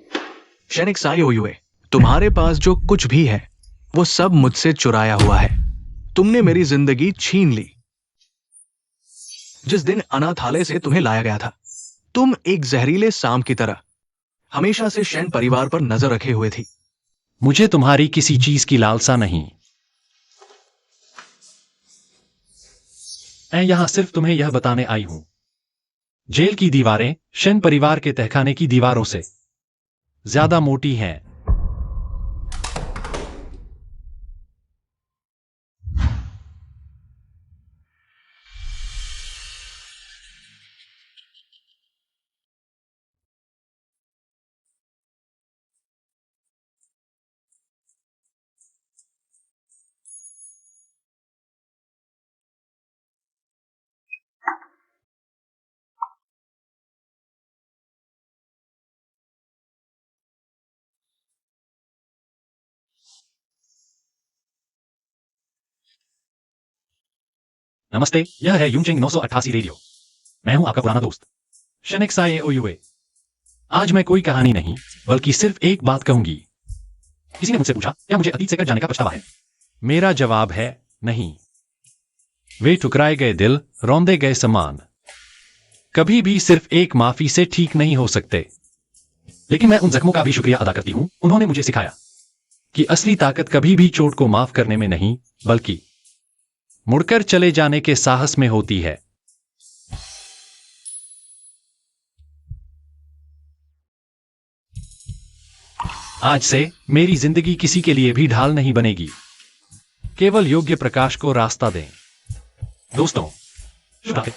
शेनिक सायोयुए, तुम्हारे पास जो कुछ भी है वो सब मुझसे चुराया हुआ है। तुमने मेरी जिंदगी छीन ली। जिस दिन अनाथालय से तुम्हें लाया गया था, तुम एक जहरीले सांप की तरह हमेशा से शेन परिवार पर नजर रखे हुए थी। मुझे तुम्हारी किसी चीज की लालसा नहीं। मैं यहां सिर्फ तुम्हें यह बताने आई हूं, जेल की दीवारें शेन परिवार के तहखाने की दीवारों से ज्यादा मोटी हैं। नमस्ते, यह है यूमचिंग 988 रेडियो। मैं हूं आपका पुराना दोस्त शेनिक सायोयुए। आज मैं कोई कहानी नहीं बल्कि सिर्फ एक बात कहूंगी। किसी ने मुझसे पूछा क्या मुझे अतीत से कट जाने का पछतावा है? मेरा जवाब है नहीं। वे ठुकराए गए दिल, रौंदे गए सम्मान कभी भी सिर्फ एक माफी से ठीक नहीं हो सकते। लेकिन मैं उन जख्मों का भी शुक्रिया अदा करती हूं। उन्होंने मुझे सिखाया कि असली ताकत कभी भी चोट को माफ करने में नहीं बल्कि मुड़कर चले जाने के साहस में होती है। आज से मेरी जिंदगी किसी के लिए भी ढाल नहीं बनेगी। केवल योग्य प्रकाश को रास्ता दें। दोस्तों, शुभ रात्रि।